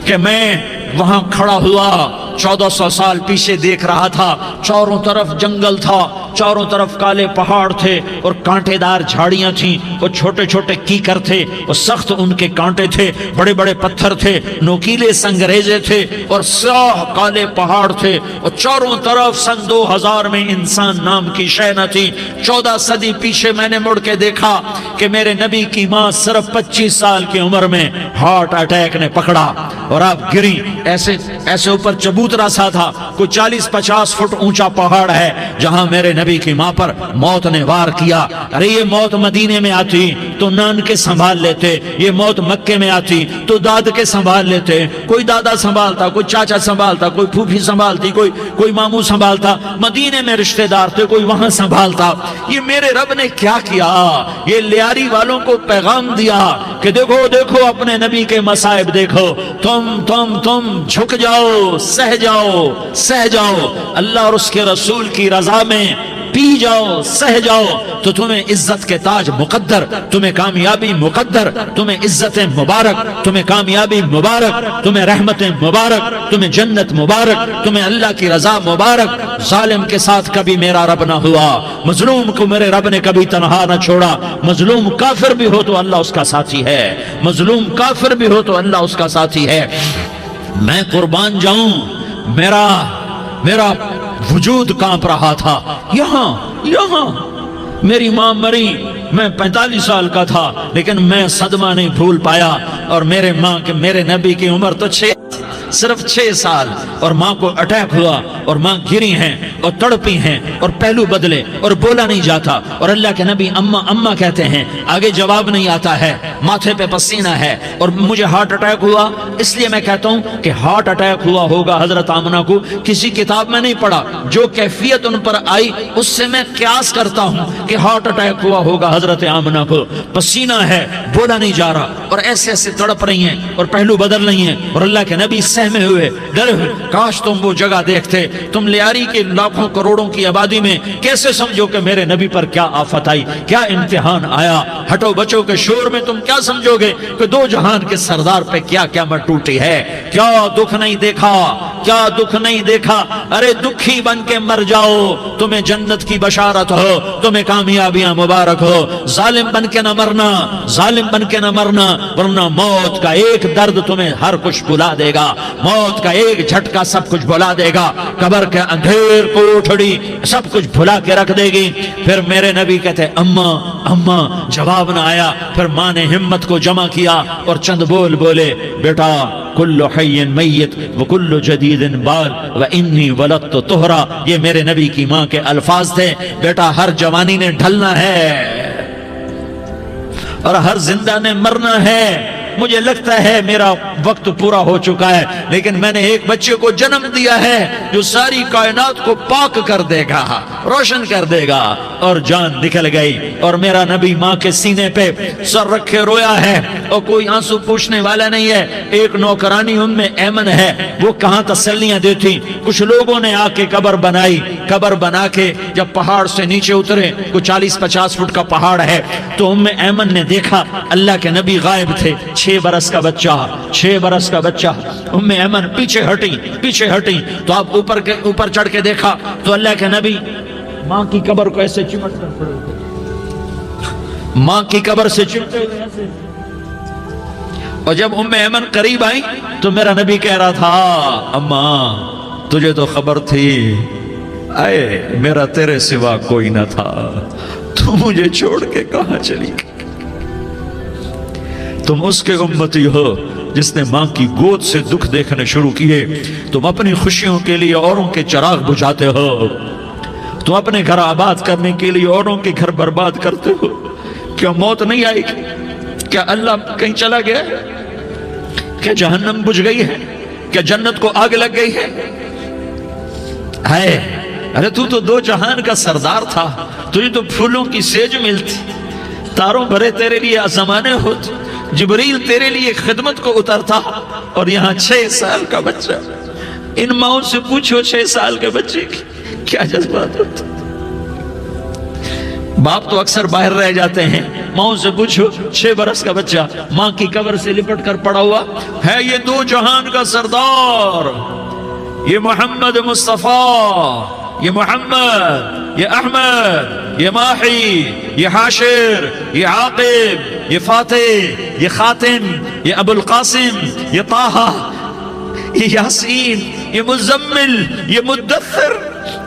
کہ میں وہاں کھڑا ہوا 1400 سال پیچھے دیکھ رہا تھا، چاروں طرف جنگل تھا، چاروں طرف کالے پہاڑ تھے اور کانٹے دار جھاڑیاں تھیں، وہ چھوٹے چھوٹے کیکر تھے، وہ سخت ان کے کانٹے تھے، بڑے بڑے پتھر تھے، نوکیلے سنگریزے تھے اور سیاہ کالے پہاڑ تھے. اور چاروں طرف سن 2000 میں انسان نام کی شے نہ تھی. 14 صدی پیچھے میں نے مڑ کے دیکھا کہ میرے نبی کی ماں صرف 25 سال کی عمر میں ہارٹ اٹیک نے پکڑا اور آپ گری. ایسے اوپر چبوترا سا تھا، کوئی 40-50 فٹ اونچا پہاڑ ہے جہاں میرے نبی کی ماں پر موت نے وار کیا. ارے یہ موت مدینے میں آتی تو نان کے سنبھال لیتے، یہ موت مکے میں آتی تو داد کے سنبھال لیتے. کوئی دادا سنبھالتا، کوئی چاچا سنبھالتا، کوئی پھوپھی سنبھالتی، کوئی ماموں سنبھالتا. مدینے میں رشتہ دار تھے، کوئی وہاں سنبھالتا. یہ میرے رب نے کیا کیا؟ یہ لیاری والوں کو پیغام دیا کہ دیکھو دیکھو اپنے نبی کے مصائب دیکھو، تم جھک جاؤ، سہ جاؤ. اللہ اور اس کے رسول کی رضا میں پی جاؤ سہ جاؤ تو تمہیں عزت کے تاج مقدر، تمہیں کامیابی مقدر، تمہیں عزت مبارک، تمہیں کامیابی مبارک، تمہیں رحمت مبارک، تمہیں جنت مبارک، تمہیں اللہ کی رضا مبارک۔ ظالم کے ساتھ کبھی میرا رب نہ ہوا، مظلوم کو میرے رب نے کبھی تنہا نہ چھوڑا۔ مظلوم کافر بھی ہو تو اللہ اس کا ساتھی ہے، مظلوم کافر بھی ہو تو اللہ اس کا ساتھی ہے۔ میں قربان جاؤں، میرا وجود کانپ رہا تھا۔ یہاں میری ماں مری، میں 45 سال کا تھا، لیکن میں صدمہ نہیں بھول پایا۔ اور میرے نبی کی عمر تو صرف 6 سال، اور ماں کو اٹیک ہوا اور ماں گری ہیں اور تڑپی ہیں اور پہلو بدلے اور بولا نہیں جاتا، اور اللہ کے نبی اماں اماں کہتے ہیں، آگے جواب نہیں آتا ہے، ماتھے پہ پسینہ ہے، اور مجھے ہارٹ اٹیک ہوا۔ اس لیے میں کہتا ہوں کہ ہارٹ اٹیک ہوا ہوگا حضرت آمنہ کو، کسی کتاب میں نہیں پڑھا، جو کیفیت ان پر آئی اس سے میں قیاس کرتا ہوں کہ ہارٹ اٹیک ہوا ہوگا حضرت آمنہ کو۔ پسینہ ہے، بولا نہیں جا رہا، اور ایسے تڑپ رہی ہیں اور پہلو بدل رہی ہیں، اور اللہ کے نبی سہمے ہوئے، ڈرے ہوئے۔ کاش تم وہ جگہ دیکھتے، تم لیاری کے لاکھوں کروڑوں کی آبادی میں کیسے سمجھو کہ میرے نبی پر کیا آفت آئی، کیا امتحان آیا۔ ہٹو بچوں کے شور میں تم کیا سمجھو گے کہ دو جہان کے سردار پہ کیا قیامت ٹوٹی ہے۔ کیا دکھ نہیں دیکھا، کیا دکھ نہیں دیکھا۔ ارے دکھی بن کے مر جاؤ، تمہیں جنت کی بشارت ہو، تمہیں کامیابیاں مبارک ہو۔ ظالم بن کے نہ مرنا، ظالم بن کے نہ مرنا، ورنہ موت کا ایک درد تمہیں ہر کچھ بھلا دے گا، موت کا ایک جھٹکا سب کچھ بھلا دے گا، قبر کے اندھیر کوٹھڑی سب کچھ بھلا کے رکھ دے گی۔ پھر میرے نبی کہتے اماں اماں، جواب نہ آیا۔ پھر ماں نے ہمت کو جمع کیا اور چند بول بولے، بیٹا کل حی میت وکل جدید بال وانی ولدت طہرا۔ یہ میرے نبی کی ماں کے الفاظ تھے، بیٹا ہر جوانی نے ڈھلنا ہے اور ہر زندہ نے مرنا ہے۔ مجھے لگتا ہے میرا وقت پورا ہو چکا ہے، لیکن میں نے ایک بچے کو جنم دیا ہے جو ساری کائنات کو پاک کر دے گا، روشن کر دے گا۔ اور جان نکل گئی، اور میرا نبی ماں کے سینے پہ سر رکھے رویا ہے، اور کوئی آنسو پوچھنے والا نہیں ہے۔ ایک نوکرانی ام ایمن ہے، وہ کہاں تسلیاں دیتی۔ کچھ لوگوں نے آ کے قبر بنائی، قبر بنا کے جب پہاڑ سے نیچے اترے، کوئی 40-50 فٹ کا پہاڑ ہے، تو ام ایمن نے دیکھا اللہ کے نبی غائب تھے، 6 برس کا بچہ، 6 برس کا بچہ۔ ام ایمن پیچھے ہٹی تو آپ اوپر چڑھ کے دیکھا تو اللہ کے نبی ماں کی قبر کو ایسے چمٹ کر پڑے، ماں کی قبر سے چمٹے ہوئے ایسے۔ اور جب ام ایمن قریب آئی تو میرا نبی کہہ رہا تھا، اماں تجھے تو خبر تھی، اے میرا تیرے سوا کوئی نہ تھا، تو مجھے چھوڑ کے کہاں چلی گئی۔ تم اس کے امتی ہو جس نے ماں کی گود سے دکھ دیکھنے شروع کیے۔ تم اپنی خوشیوں کے لیے اوروں کے چراغ بجھاتے ہو، تم اپنے گھر آباد کرنے کے لیے اوروں کے گھر برباد کرتے ہو۔ کیا موت نہیں آئے گی؟ کیا اللہ کہیں چلا گیا؟ کیا جہنم بجھ گئی ہے؟ کیا جنت کو آگ لگ گئی ہے؟ ارے تو 2 جہان کا سردار تھا، تجھے تو پھولوں کی سیج ملتی، تاروں بھرے تیرے لیے زمانے ہوتے، جبریل تیرے لیے خدمت کو اترتا، اور یہاں 6 سال کا بچہ۔ ان ماؤں سے پوچھو 6 سال کے بچے کی کیا جذبات ہوتے۔ باپ تو اکثر باہر رہ جاتے ہیں، ماؤں سے پوچھو 6 برس کا بچہ ماں کی قبر سے لپٹ کر پڑا ہوا ہے۔ یہ 2 جہان کا سردار، یہ محمد مصطفیٰ، یہ محمد، یہ احمد، یہ ماحی، یہ حاشر، یہ عاقب، یہ فاتح، یہ خاتم، یہ ابو القاسم، یہ طٰہٰ، یہ یاسین، یہ مزمل، یہ مدثر،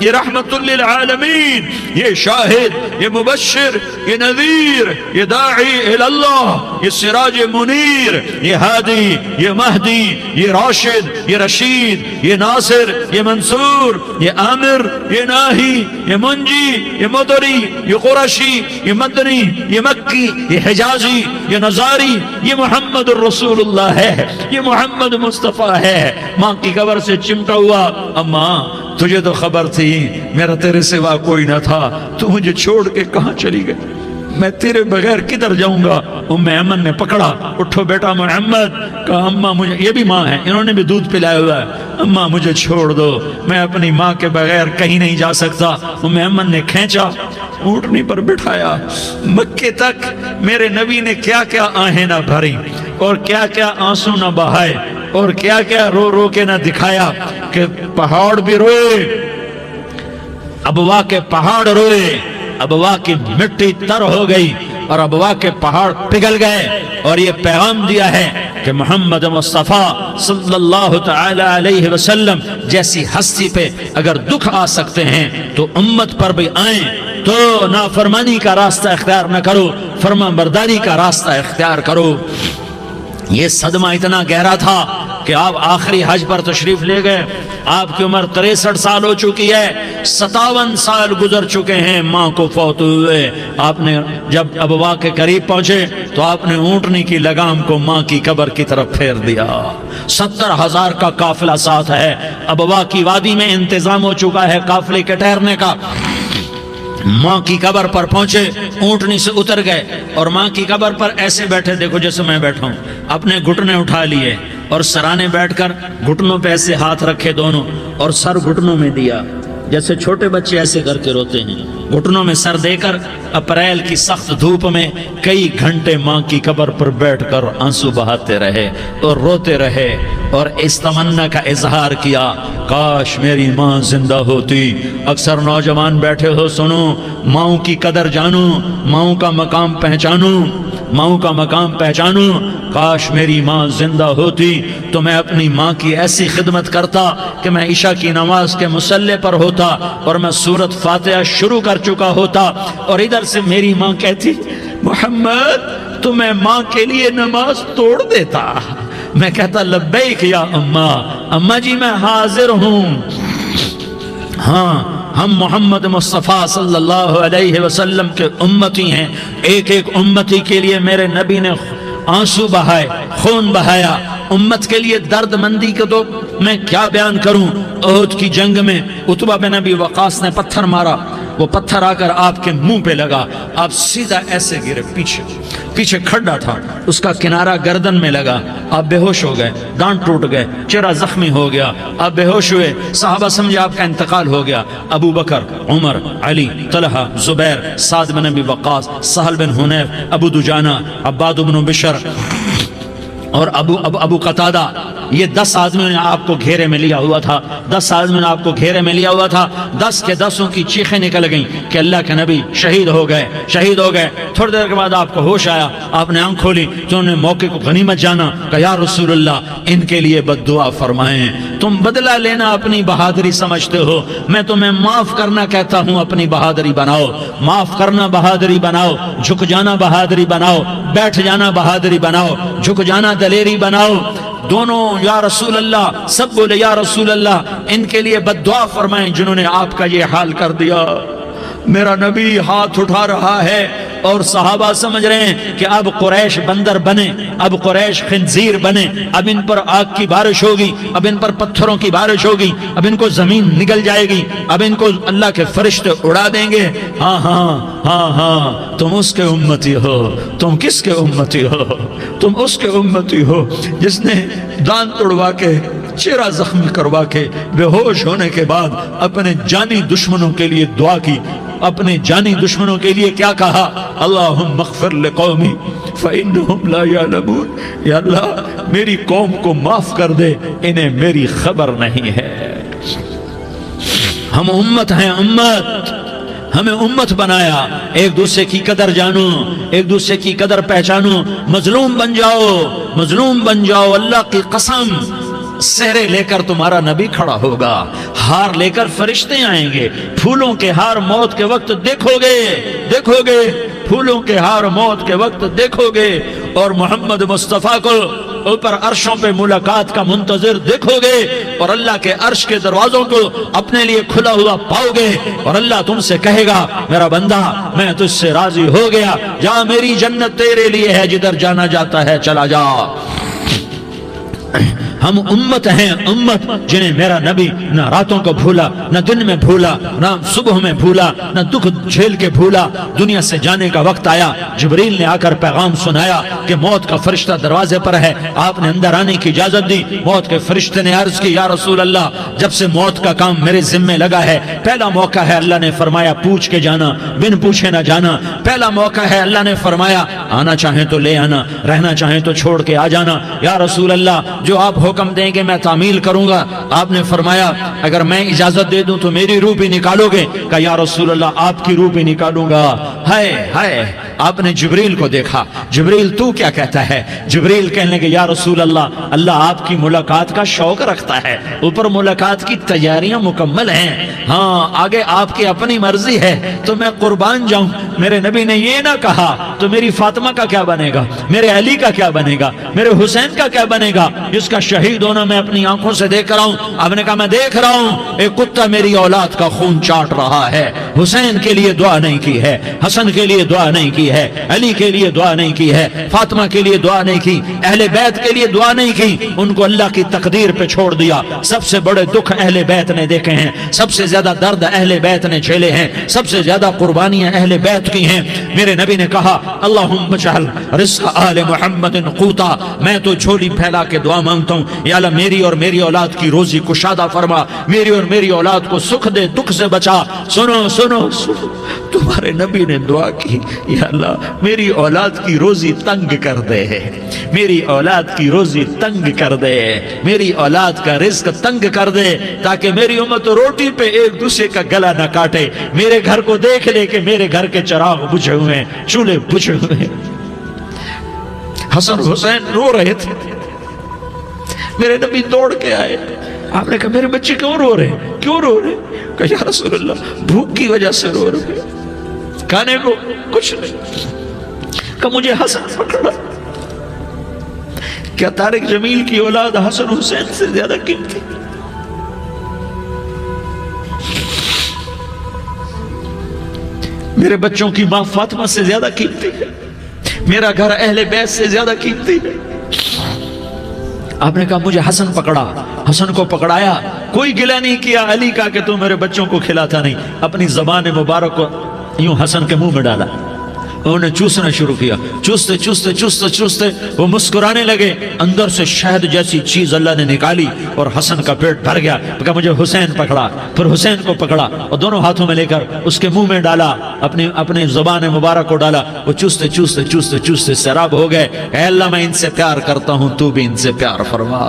یہ رحمت للعالمین، یہ شاہد، یہ مبشر، یہ نذیر، یہ داعی اللہ، یہ سراج منیر، یہ ہادی، یہ مہدی، یہ راشد، یہ رشید، یہ ناصر، یہ منصور، یہ عامر، یہ ناہی، یہ منجی، یہ مدری، یہ قرشی، یہ مدنی، یہ مکی، یہ حجازی، یہ نظاری، یہ محمد الرسول اللہ ہے، یہ محمد مصطفیٰ ہے۔ ماں کی قبر سے چمٹا ہوا، اماں تجھے تو خبر تھی میرا تیرے سوا کوئی نہ تھا، تو مجھے چھوڑ کے کہاں چلی گئی؟ میں تیرے بغیر کدھر جاؤں گا؟ ام ایمن نے پکڑا، اٹھو بیٹا محمد، کہا اماں مجھے، یہ بھی ماں ہے، انہوں نے بھی دودھ پلایا ہوا ہے، اماں مجھے چھوڑ دو، میں اپنی ماں کے بغیر کہیں نہیں جا سکتا۔ ام ایمن نے کھینچا، اونٹنی پر بٹھایا، مکے تک میرے نبی نے کیا کیا آہیں نہ بھری اور کیا کیا آنسو نہ بہائے اور کیا کیا رو رو کے نہ دکھایا کہ پہاڑ بھی روئے، ابوا کے پہاڑ روئے، ابوا کی مٹی تر ہو گئی اور ابوا کے پہاڑ پگھل گئے، اور یہ پیغام دیا ہے کہ محمد مصطفیٰ صلی اللہ تعالی علیہ وسلم جیسی ہستی پہ اگر دکھ آ سکتے ہیں تو امت پر بھی آئیں، تو نافرمانی کا راستہ اختیار نہ کرو، فرما برداری کا راستہ اختیار کرو۔ یہ صدمہ اتنا گہرا تھا کہ آپ آخری حج پر تشریف لے گئے، آپ کی عمر 63 سال ہو چکی ہے، 57 سال گزر چکے ہیں ماں کو فوت ہوئے۔ آپ نے جب ابوا کے قریب پہنچے تو آپ نے اونٹنی کی لگام کو ماں کی قبر کی طرف پھیر دیا۔ 70,000 کا قافلہ ساتھ ہے، ابوا کی وادی میں انتظام ہو چکا ہے قافلے کے ٹھہرنے کا۔ ماں کی قبر پر پہنچے، اونٹنی سے اتر گئے اور ماں کی قبر پر ایسے بیٹھے، دیکھو جیسے میں بیٹھا ہوں، اپنے گھٹنے اٹھا لیے اور سرانے بیٹھ کر گھٹنوں پہ ایسے ہاتھ رکھے دونوں اور سر گھٹنوں میں دیا، جیسے چھوٹے بچے ایسے کر کے روتے ہیں، گھٹنوں میں سر دے کر اپریل کی سخت دھوپ میں کئی گھنٹے ماں کی قبر پر بیٹھ کر آنسو بہاتے رہے اور روتے رہے اور اس تمنا کا اظہار کیا، کاش میری ماں زندہ ہوتی۔ اکثر نوجوان بیٹھے ہو، سنو، ماؤں کی قدر جانو، ماؤں کا مقام پہچانو، ماؤں کا مقام پہچانو۔ کاش میری ماں زندہ ہوتی تو میں اپنی ماں کی ایسی خدمت کرتا کہ میں عشاء کی نماز کے مصلی پر ہوتا اور میں سورۃ فاتحہ شروع کر چکا ہوتا، اور ادھر سے میری ماں کہتی، محمد تو میں ماں کے لیے نماز توڑ دیتا۔ میں کہتا، لبیک یا اماں، اماں جی میں حاضر ہوں۔ ہاں، ہم محمد مصطفیٰ صلی اللہ علیہ وسلم کے امتی ہیں، ایک ایک امتی کے لیے میرے نبی نے آنسو بہائے، خون بہایا، امت کے لیے درد مندی کو تو میں کیا بیان کروں۔ احد کی جنگ میں عتبہ بن ابی وقاص نے پتھر مارا، وہ پتھر آ کر آپ کے منہ پہ لگا، آپ سیدھا ایسے گرے، پیچھے کھڈا تھا، اس کا کنارہ گردن میں لگا، آپ بے ہوش ہو گئے، دانت ٹوٹ گئے، چہرہ زخمی ہو گیا، آپ بے ہوش ہوئے، صحابہ سمجھے آپ کا انتقال ہو گیا۔ ابو بکر، عمر، علی، طلحہ، زبیر، سعد بن ابی وقاص، سہل بن حنیف، ابو دجانہ، عباد بن بشر اور ابو قتادہ، یہ 10 آدمیوں نے آپ کو گھیرے میں لیا ہوا تھا، 10 آدمیوں نے آپ کو گھیرے میں لیا ہوا تھا، 10 کے 10 کی چیخیں نکل گئیں کہ اللہ کے نبی شہید ہو گئے، شہید ہو گئے۔ تھوڑی دیر کے بعد آپ کو ہوش آیا، آپ نے آنکھ کھولی تو انہوں نے موقع کو غنیمت جانا، کہ یا رسول اللہ ان کے لیے بد دعا فرمائیں۔ تم بدلہ لینا اپنی بہادری سمجھتے ہو، میں تمہیں معاف کرنا کہتا ہوں، اپنی بہادری بناؤ، معاف کرنا بہادری بناؤ، جھک جانا بہادری بناؤ، بیٹھ جانا بہادری بناؤ، جھک جانا دلیری بناؤ۔ دونوں یا رسول اللہ، سب بولے یا رسول اللہ، ان کے لیے بد دعا فرمائیں جنہوں نے آپ کا یہ حال کر دیا۔ میرا نبی ہاتھ اٹھا رہا ہے اور صحابہ سمجھ رہے ہیں کہ اب قریش بندر بنے، اب قریش خنزیر بنے، اب ان پر آگ کی بارش ہوگی، اب ان پر پتھروں کی بارش ہوگی، اب ان کو زمین نگل جائے گی، اب ان کو اللہ کے فرشتے اڑا دیں گے۔ ہاں ہاں ہاں ہاں، تم اس کے امتی ہو، تم کس کے امتی ہو؟ تم اس کے امتی ہو جس نے دانت توڑوا کے، چہرہ زخمی کروا کے، بے ہوش ہونے کے بعد اپنے جانی دشمنوں کے لیے دعا کی، اپنے جانی دشمنوں کے لیے کیا کہا؟ اللہم اغفر لقومی فإنہم لا یعلمون، یا اللہ میری قوم کو معاف کر دے، انہیں میری خبر نہیں ہے۔ ہم امت ہیں، امت، ہمیں امت بنایا، ایک دوسرے کی قدر جانو، ایک دوسرے کی قدر پہچانو، مظلوم بن جاؤ، مظلوم بن جاؤ، اللہ کی قسم سہرے لے کر تمہارا نبی کھڑا ہوگا، ہار لے کر فرشتے آئیں گے، پھولوں کے ہار موت کے وقت دیکھو گے، دیکھو گے، پھولوں کے ہار موت کے وقت دیکھو گے، اور محمد مصطفیٰ کو اوپر عرشوں پہ ملاقات کا منتظر دیکھو گے، اور اللہ کے عرش کے دروازوں کو اپنے لیے کھلا ہوا پاؤ گے، اور اللہ تم سے کہے گا، میرا بندہ میں تجھ سے راضی ہو گیا، جا میری جنت تیرے لیے ہے، جدھر جانا جاتا ہے چلا جا۔ ہم امت ہیں، امت جنہیں میرا نبی نہ راتوں کو بھولا، نہ دن میں بھولا، نہ صبح میں بھولا، نہ دکھ جھیل کے بھولا۔ دنیا سے جانے کا وقت آیا، جبریل نے آ کر پیغام سنایا کہ موت کا فرشتہ دروازے پر ہے، آپ نے اندر آنے کی اجازت دی۔ موت کے فرشتے نے عرض کی، یا رسول اللہ، جب سے موت کا کام میرے ذمہ لگا ہے، پہلا موقع ہے، اللہ نے فرمایا پوچھ کے جانا، بن پوچھے نہ جانا۔ پہلا موقع ہے، اللہ نے فرمایا آنا چاہیں تو لے آنا، رہنا چاہیں تو چھوڑ کے آ جانا۔ یا رسول اللہ، جو آپ حکم دیں گے میں تعمیل کروں گا۔ آپ نے فرمایا اگر میں اجازت دے دوں تو میری روح بھی نکالو گے؟ کہا یا رسول اللہ، آپ کی روح بھی نکالوں گا۔ ہائے ہائے، آپ نے جبریل کو دیکھا، جبریل تو کیا کہتا ہے؟ جبریل کہنے لگے یا رسول اللہ، اللہ آپ کی ملاقات کا شوق رکھتا ہے، اوپر ملاقات کی تیاریاں مکمل ہیں، ہاں آگے آپ کی اپنی مرضی ہے تو میں قربان جاؤں۔ میرے نبی نے یہ نہ کہا تو میری فاطمہ کا کیا بنے گا، میرے علی کا کیا بنے گا، میرے حسین کا کیا بنے گا، جس کا شہید ہونا میں اپنی آنکھوں سے دیکھ رہا ہوں۔ آپ نے کہا میں دیکھ رہا ہوں ایک کتا میری اولاد کا خون چاٹ رہا ہے۔ حسین کے لیے دعا نہیں کی ہے، حسن کے لیے دعا نہیں کی ہے، علی کے لیے دعا نہیں کی ہے، فاطمہ کے لیے دعا نہیں کی، اہل بیت کے لیے دعا نہیں کی، ان کو اللہ کی تقدیر پہ چھوڑ دیا۔ سب سے بڑے دکھ اہل بیت نے دیکھے ہیں، سب سے زیادہ درد اہل بیت نے جھیلے ہیں، سب سے زیادہ قربانیاں اہل بیت کی ہیں۔ میرے نبی نے کہا اللہم اجعل رزق آل محمد قوتا، میں تو جھولی پھیلا کے دعا مانگتا ہوں، یا اللہ میری اور میری اولاد کی روزی کشادہ فرما، میری اور میری اولاد کو سکھ دے، دکھ سے بچا۔ سنو سنو سنو، تمہارے نبی نے دعا کی، یا اللہ میری اولاد کی روزی تنگ کر دے، میری اولاد کی روزی تنگ کر دے، میری اولاد کا رزق تنگ کر دے، تاکہ میری امت روٹی پہ ایک دوسرے کا گلا نہ کاٹے، میرے گھر کو دیکھ لے کہ میرے گھر کے چراغ بجھے ہوئے ہیں، چولہے بجھے ہوئے ہیں۔ حسن حسین رو رہے تھے، میرے نبی دوڑ کے آئے، آپ نے کہا میرے بچے کیوں رو رہے ہیں، کیوں رو رہے ہیں؟ کہا یا رسول اللہ بھوک کی وجہ سے رو رہے ہیں، کھانے کو کچھ نہیں۔ کہا مجھے حسن پکڑا۔ کیا طارق جمیل کی اولاد حسن حسین سے زیادہ قیمتی؟ میرے بچوں کی ماں فاطمہ سے زیادہ قیمتی ہے، میرا گھر اہل بیت سے زیادہ قیمتی ہے۔ آپ نے کہا مجھے حسن پکڑا، حسن کو پکڑایا، کوئی گلہ نہیں کیا علی کا کہ تو میرے بچوں کو کھلاتا نہیں، اپنی زبان مبارک کو یوں حسن کے منہ میں ڈالا، انہوں نے چوسنا شروع کیا، چوستے چوستے چوستے چوستے وہ مسکرانے لگے، اندر سے شہد جیسی چیز اللہ نے نکالی اور حسن کا پیٹ بھر گیا۔ کہا مجھے حسین پکڑا، پھر حسین کو پکڑا اور دونوں ہاتھوں میں لے کر اس کے منہ میں ڈالا، اپنی زبان مبارک کو ڈالا، وہ چوستے چوستے چوستے چوستے سیراب ہو گئے۔ اے اللہ میں ان سے پیار کرتا ہوں، تو بھی ان سے پیار فرما،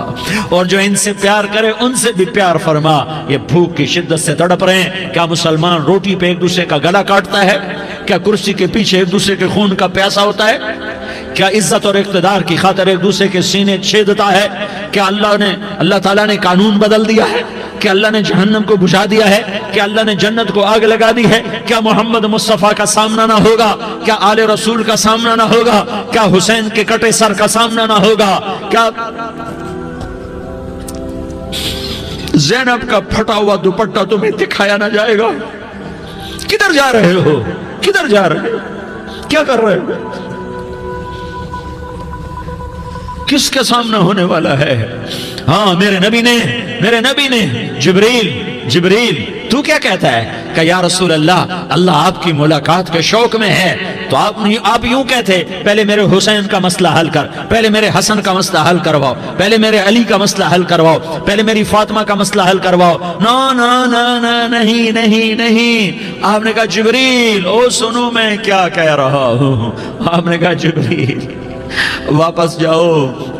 اور جو ان سے پیار کرے ان سے بھی پیار فرما۔ یہ بھوک کی شدت سے تڑپ رہے ہیں، کیا مسلمان روٹی پہ ایک دوسرے کا گلا کاٹتا ہے؟ کیا کرسی کے پیچھے ایک دوسرے کے خون کا پیاسا ہوتا ہے؟ کیا عزت اور اقتدار کی خاطر ایک دوسرے کے سینے چھیدتا ہے؟ کیا اللہ تعالیٰ نے قانون بدل دیا ہے؟ کیا اللہ نے جہنم کو بجھا دیا ہے؟ کیا اللہ نے جنت کو آگ لگا دی ہے؟ کیا محمد مصطفیٰ کا سامنا نہ ہوگا؟ کیا آل رسول کا سامنا نہ ہوگا؟ کیا حسین کے کٹے سر کا سامنا نہ ہوگا؟ کیا زینب کا پھٹا ہوا دوپٹہ تمہیں دکھایا نہ جائے گا؟ کدھر جا رہے ہو؟ کدھر جا رہے ہو؟ کیا کر رہے ہو؟ کس کے سامنے ہونے والا ہے؟ ہاں میرے نبی نے جبریل تو کیا کہتا ہے؟ کہ یا رسول اللہ، اللہ آپ کی ملاقات کے شوق میں ہے، تو آپ یوں کہتے پہلے میرے حسین کا مسئلہ حل کر، پہلے میرے حسن کا مسئلہ حل کرواؤ، پہلے میرے علی کا مسئلہ حل کرواؤ، پہلے میری فاطمہ کا مسئلہ حل کرواؤ۔ نا نا نا نا نہیں نہیں نہیں۔ آپ نے کہا جبریل او سنو میں کیا کہہ رہا ہوں۔ آپ نے کہا جبریل واپس جاؤ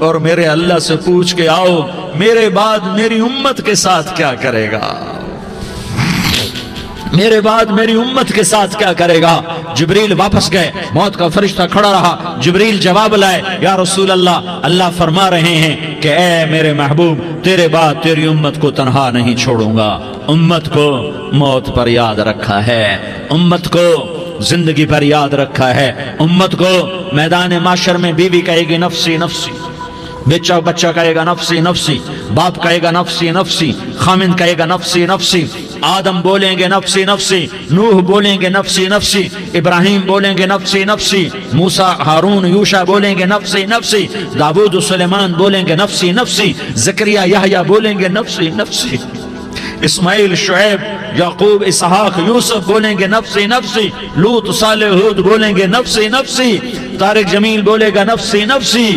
اور میرے اللہ سے پوچھ کے آؤ میرے بعد میری امت کے ساتھ کیا کرے گا، میرے بعد میری امت کے ساتھ کیا کرے گا۔ جبریل واپس گئے، موت کا فرشتہ کھڑا رہا، جبریل جواب لائے، یا رسول اللہ، اللہ فرما رہے ہیں کہ اے میرے محبوب، تیرے بعد تیری امت کو تنہا نہیں چھوڑوں گا۔ امت کو موت پر یاد رکھا ہے، امت کو زندگی پر یاد رکھا ہے، امت کو میدان معاشر میں بیوی کہے گی نفسی نفسی، بچہ کہے گا نفسی نفسی، باپ کہے گا نفسی نفسی، خامند کہے گا نفسی نفسی، آدم بولیں گے نفسی نفسی، نوح بولیں گے نفسی نفسی، ابراہیم بولیں گے نفسی نفسی، موسیٰ ہارون یوشع بولیں گے نفسی نفسی، داؤد و سلیمان بولیں گے نفسی نفسی، زکریا یحییٰ بولیں گے نفسی نفسی، اسماعیل شعیب یعقوب اسحاق یوسف بولیں گے نفسی نفسی، لوط صالح ہود بولیں گے نفسی نفسی، طارق جمیل بولے گا نفسی نفسی،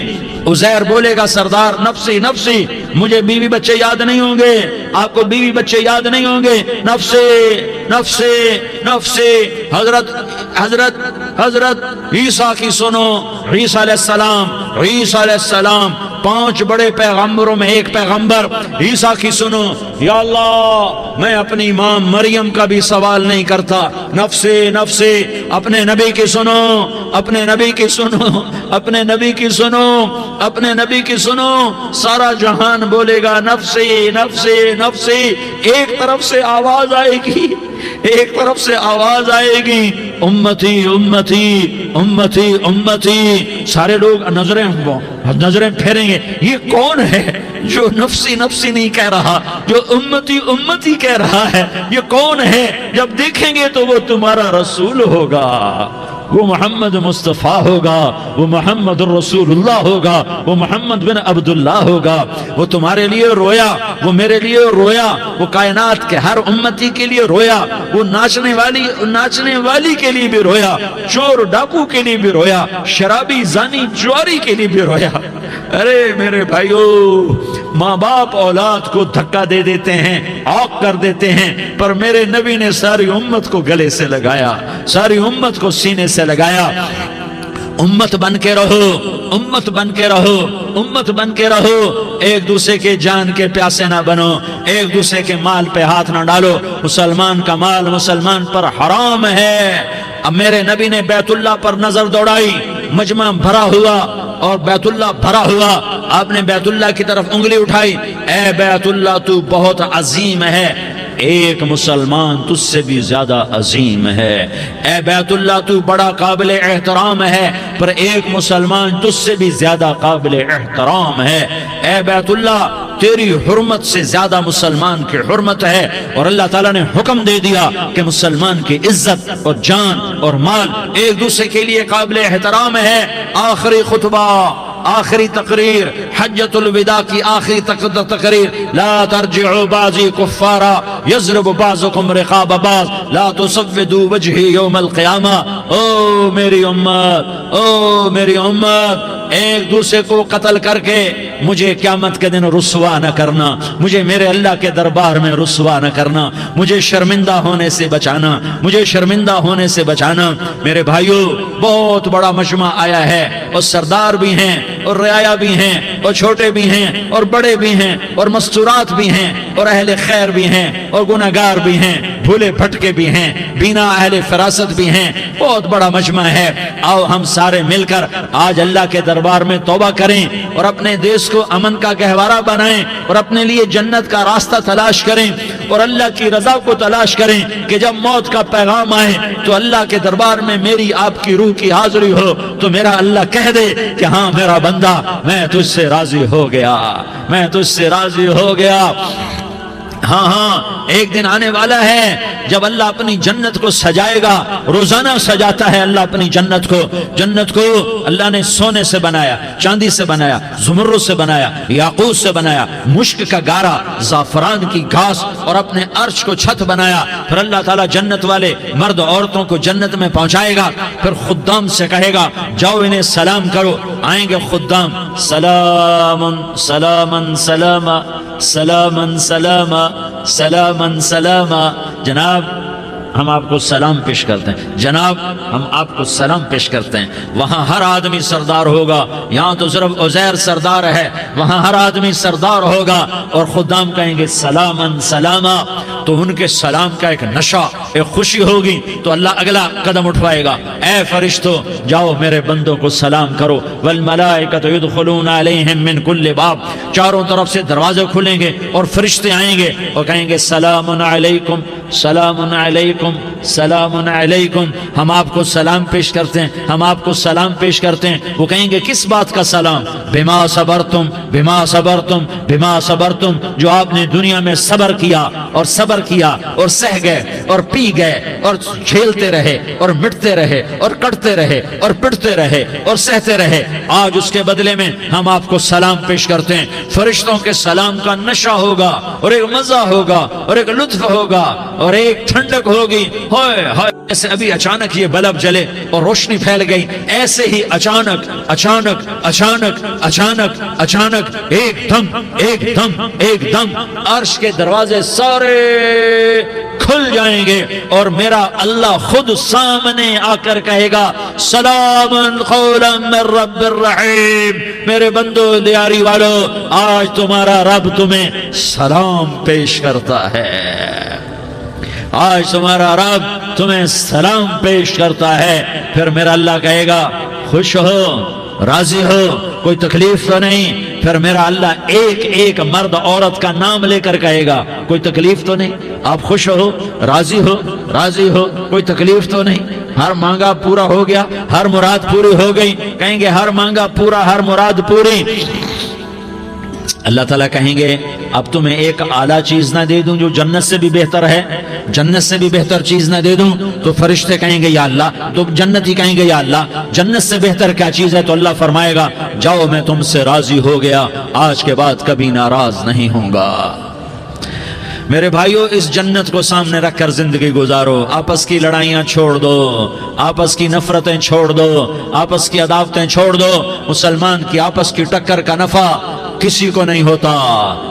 عزیر بولے گا سردار نفسی نفسی، مجھے بیوی بچے یاد نہیں ہوں گے، آپ کو بیوی بچے یاد نہیں ہوں گے، نفسی نفسی نفسی۔ حضرت عیسیٰ کی سنو، عیسیٰ علیہ السلام 5 بڑے پیغمبروں میں ایک پیغمبر عیسیٰ کی سنو، یا اللہ میں اپنی ماں مریم کا بھی سوال نہیں کرتا، نفسی نفسی۔ اپنے نبی کی سنو، اپنے نبی کی سنو، اپنے نبی کی سنو، اپنے نبی کی سنو، سارا جہان بولے گا نفسی نفسی نفسی۔ ایک طرف سے آواز آئے گی، ایک طرف سے آواز آئے گی، امتی امتی امتی امتی۔ سارے لوگ نظریں پھیریں گے، یہ کون ہے جو نفسی نفسی نہیں کہہ رہا، جو امتی امتی کہہ رہا ہے، یہ کون ہے؟ جب دیکھیں گے تو وہ تمہارا رسول ہوگا، وہ محمد مصطفیٰ ہوگا، وہ محمد الرسول اللہ ہوگا، وہ محمد بن عبداللہ ہوگا۔ وہ تمہارے لیے رویا، وہ میرے لیے رویا، وہ کائنات کے ہر امتی کے لیے رویا، وہ ناچنے والی کے لیے بھی رویا، چور ڈاکو کے لیے بھی رویا، شرابی زانی جواری کے لیے بھی رویا۔ ارے میرے بھائیو، ماں باپ اولاد کو دھکا دے دیتے ہیں، عوق کر دیتے ہیں، پر میرے نبی نے ساری امت کو گلے سے لگایا، ساری امت کو سینے سے لگایا۔ امت بن کے رہو، امت بن کے رہو، امت بن کے رہو، ایک دوسرے کے جان کے پیاسے نہ بنو، ایک دوسرے کے مال پہ ہاتھ نہ ڈالو۔ مسلمان کا مال مسلمان پر حرام ہے۔ اب میرے نبی نے بیت اللہ پر نظر دوڑائی، مجمع بھرا ہوا اور بیت اللہ بھرا ہوا، آپ نے بیت اللہ کی طرف انگلی اٹھائی، اے بیت اللہ تو بہت عظیم ہے، ایک مسلمان تجھ سے بھی زیادہ عظیم ہے، اے بیت اللہ تو بڑا قابل احترام ہے، پر ایک مسلمان تجھ سے بھی زیادہ قابل احترام ہے، اے بیت اللہ تیری حرمت سے زیادہ مسلمان کی حرمت ہے۔ اور اللہ تعالیٰ نے حکم دے دیا کہ مسلمان کی عزت اور جان اور مال ایک دوسرے کے لیے قابل احترام ہے۔ آخری خطبہ، آخری تقریر، حجۃ الوداع کی آخری تقریر، لا ترجعوا بعضی کفارا یضرب بعضکم رقاب بعض لا تسودوا وجہی یوم القیامہ۔ او میری امت، او میری امت، ایک دوسرے کو قتل کر کے مجھے قیامت کے دن رسوا نہ کرنا، مجھے میرے اللہ کے دربار میں رسوا نہ کرنا، مجھے شرمندہ ہونے سے بچانا، مجھے شرمندہ ہونے سے بچانا۔ میرے بھائیو، بہت بڑا مجمع آیا ہے، اور سردار بھی ہیں اور رعایا بھی ہیں اور چھوٹے بھی ہیں اور بڑے بھی ہیں اور مستورات بھی ہیں اور اہل خیر بھی ہیں اور گناہگار بھی ہیں، بھولے بھٹکے بھی ہیں، بینا اہل فراست بھی ہیں، بہت بڑا مجمع ہے۔ آؤ ہم سارے مل کر آج اللہ کے دربار میں توبہ کریں اور اپنے دیش کو امن کا گہوارہ بنائیں اور اپنے لیے جنت کا راستہ تلاش کریں اور اللہ کی رضا کو تلاش کریں کہ جب موت کا پیغام آئے تو اللہ کے دربار میں میری آپ کی روح کی حاضری ہو تو میرا اللہ کہہ دے کہ ہاں میرا بندہ، میں تجھ سے راضی ہو گیا، میں تجھ سے راضی ہو گیا۔ ہاں ہاں، ایک دن آنے والا ہے جب اللہ اپنی جنت کو سجائے گا، روزانہ سجاتا ہے اللہ اپنی جنت کو۔ جنت کو اللہ نے سونے سے بنایا، چاندی سے بنایا، زمرد سے بنایا، یاقوت سے بنایا، مشک کا گارا، زعفران کی گھاس اور اپنے عرش کو چھت بنایا۔ پھر اللہ تعالیٰ جنت والے مرد عورتوں کو جنت میں پہنچائے گا، پھر خدام سے کہے گا جاؤ انہیں سلام کرو۔ آئیں گے خدام، سلام سلام سلام سلام سلام سلام سلام۔ جناب ہم آپ کو سلام پیش کرتے ہیں، جناب ہم آپ کو سلام پیش کرتے ہیں۔ وہاں ہر آدمی سردار ہوگا، یہاں تو صرف عزیر سردار ہے، وہاں ہر آدمی سردار ہوگا اور خدام کہیں گے سلامن سلاما، تو ان کے سلام کا ایک نشہ، ایک خوشی ہوگی، تو اللہ اگلا قدم اٹھوائے گا، اے فرشتوں جاؤ میرے بندوں کو سلام کرو۔ والملائکۃ یدخلون علیہم من کل باب، چاروں طرف سے دروازے کھلیں گے اور فرشتے آئیں گے اور کہیں گے سلام علیکم، سلام علیکم، علیکم سلام علیکم، ہم آپ کو سلام پیش کرتے ہیں، ہم آپ کو سلام پیش کرتے ہیں۔ وہ کہیں گے کس بات کا سلام؟ بما صبرتم بما صبرتم بما صبرتم، جو آپ نے دنیا میں صبر کیا اور صبر کیا اور سہ گئے اور پی گئے اور جھیلتے رہے اور مٹتے رہے اور کٹتے رہے اور پٹتے رہے اور سہتے رہے، آج اس کے بدلے میں ہم آپ کو سلام پیش کرتے ہیں۔ فرشتوں کے سلام کا نشہ ہوگا اور ایک مزہ ہوگا اور ایک لطف ہوگا اور ایک ٹھنڈک ہوگی۔ ہائے ہائے، ایسے ابھی اچانک یہ بلب جلے اور روشنی پھیل گئی، ایسے ہی اچانک اچانک اچانک اچانک اچانک ایک دم ایک دم ایک دم عرش کے دروازے سارے کھل جائیں گے اور میرا اللہ خود سامنے آ کر کہے گا سلام قولا من رب الرحیم، میرے بندو دیاری والو، آج تمہارا رب تمہیں سلام پیش کرتا ہے، آج تمہارا رب تمہیں سلام پیش کرتا ہے۔ پھر میرا اللہ کہے گا خوش ہو، راضی ہو، کوئی تکلیف تو نہیں؟ پھر میرا اللہ ایک ایک مرد عورت کا نام لے کر کہے گا کوئی تکلیف تو نہیں؟ آپ خوش ہو، راضی ہو، راضی ہو، کوئی تکلیف تو نہیں؟ ہر مانگا پورا ہو گیا، ہر مراد پوری ہو گئی؟ کہیں گے ہر مانگا پورا، ہر مراد پوری۔ اللہ تعالیٰ کہیں گے اب تمہیں ایک اعلیٰ چیز نہ دے دوں جو جنت سے بھی بہتر ہے؟ جنت سے بھی بہتر چیز نہ دے دوں؟ تو فرشتے کہیں گے یا اللہ، تو جنتی کہیں گے یا اللہ جنت سے بہتر کیا چیز ہے؟ تو اللہ فرمائے گا جاؤ میں تم سے راضی ہو گیا، آج کے بعد کبھی ناراض نہیں ہوں گا۔ میرے بھائیو، اس جنت کو سامنے رکھ کر زندگی گزارو، آپس کی لڑائیاں چھوڑ دو، آپس کی نفرتیں چھوڑ دو، آپس کی عداوتیں چھوڑ دو۔ مسلمان کی آپس کی ٹکر کا نفع کسی کو نہیں ہوتا،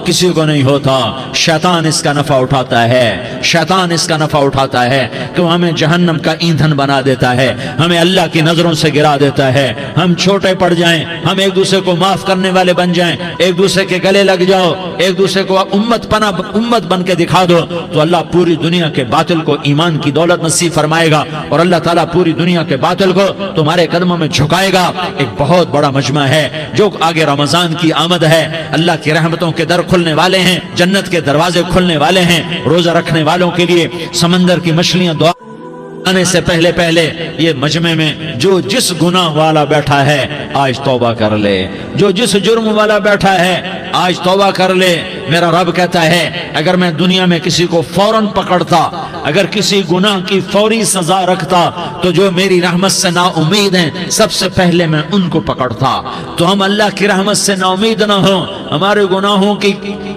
کسی کو نہیں ہوتا۔ شیطان اس کا نفع اٹھاتا ہے، شیطان اس کا نفع اٹھاتا ہے کہ وہ ہمیں جہنم کا ایندھن بنا دیتا ہے، ہمیں اللہ کی نظروں سے گرا دیتا ہے، ہم چھوٹے پڑ جائیں، ہم ایک دوسرے کو معاف کرنے والے بن جائیں، ایک دوسرے کے گلے لگ جاؤ، ایک دوسرے کو امت بن کے دکھا دو، تو اللہ پوری دنیا کے باطل کو ایمان کی دولت نصیب فرمائے گا اور اللہ تعالیٰ پوری دنیا کے باطل کو تمہارے قدموں میں جھکائے گا۔ ایک بہت بڑا مجمع ہے جو آگے رمضان کی آمد ہے، اللہ کی رحمتوں کے در کھلنے والے ہیں، جنت کے دروازے کھلنے والے ہیں، روزہ رکھنے والوں کے لیے سمندر کی مچھلیاں دعا آنے سے پہلے یہ مجمع میں جو جس گناہ والا بیٹھا ہے آج توبہ کر لے، جو جس جرم والا بیٹھا ہے آج توبہ کر لے۔ میرا رب کہتا ہے اگر میں دنیا میں کسی کو فوراً پکڑتا، اگر کسی گناہ کی فوری سزا رکھتا تو جو میری رحمت سے نا امید ہیں سب سے پہلے میں ان کو پکڑتا۔ تو ہم اللہ کی رحمت سے نا امید نہ ہوں، ہمارے گناہوں کی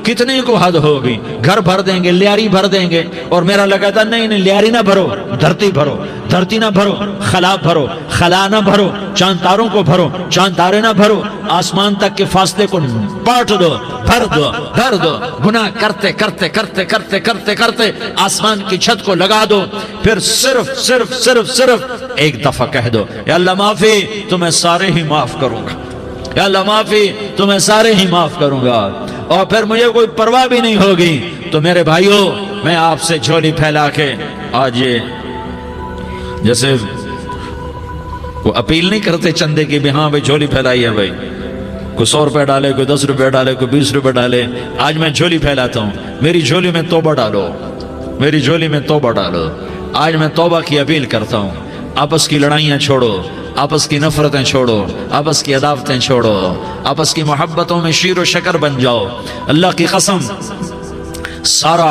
کتنے کو حد ہوگی، گھر بھر دیں گے، لیاری بھر دیں گے، اور میرا اللہ کہتا نہیں لیاری نہ بھرو، دھرتی بھرو، دھرتی نہ بھرو، خلا بھرو، خلا نہ بھرو، چاند تاروں کو بھرو، چاند تارے نہ بھرو، آسمان تک کے فاصلے کو پاٹ دو، بھر دو، بھر دو، گناہ کرتے کرتے کرتے کرتے کرتے کرتے آسمان کی چھت کو لگا دو، پھر صرف صرف صرف صرف ایک دفعہ کہہ دو یا اللہ معافی، تمہیں سارے ہی معاف کروں گا، یا اللہ معافی، تمہیں سارے ہی معاف کروں گا، اور پھر مجھے کوئی پرواہ بھی نہیں ہوگی۔ تو میرے بھائیوں، میں آپ سے جھولی پھیلا کے آج یہ جیسے وہ اپیل نہیں کرتے چندے کی بھی ہاں بھائی جھولی پھیلائی ہے، بھائی کوئی 100 روپے ڈالے، کوئی 10 روپے ڈالے، کوئی 20 روپے ڈالے، آج میں جھولی پھیلاتا ہوں، میری جھولی میں توبہ ڈالو، میری جھولی میں توبہ ڈالو۔ آج میں توبہ کی اپیل کرتا ہوں، آپس کی لڑائیاں چھوڑو، آپس کی نفرتیں چھوڑو، آپس کی عداوتیں چھوڑو، آپس کی محبتوں میں شیر و شکر بن جاؤ۔ اللہ کی قسم، سارا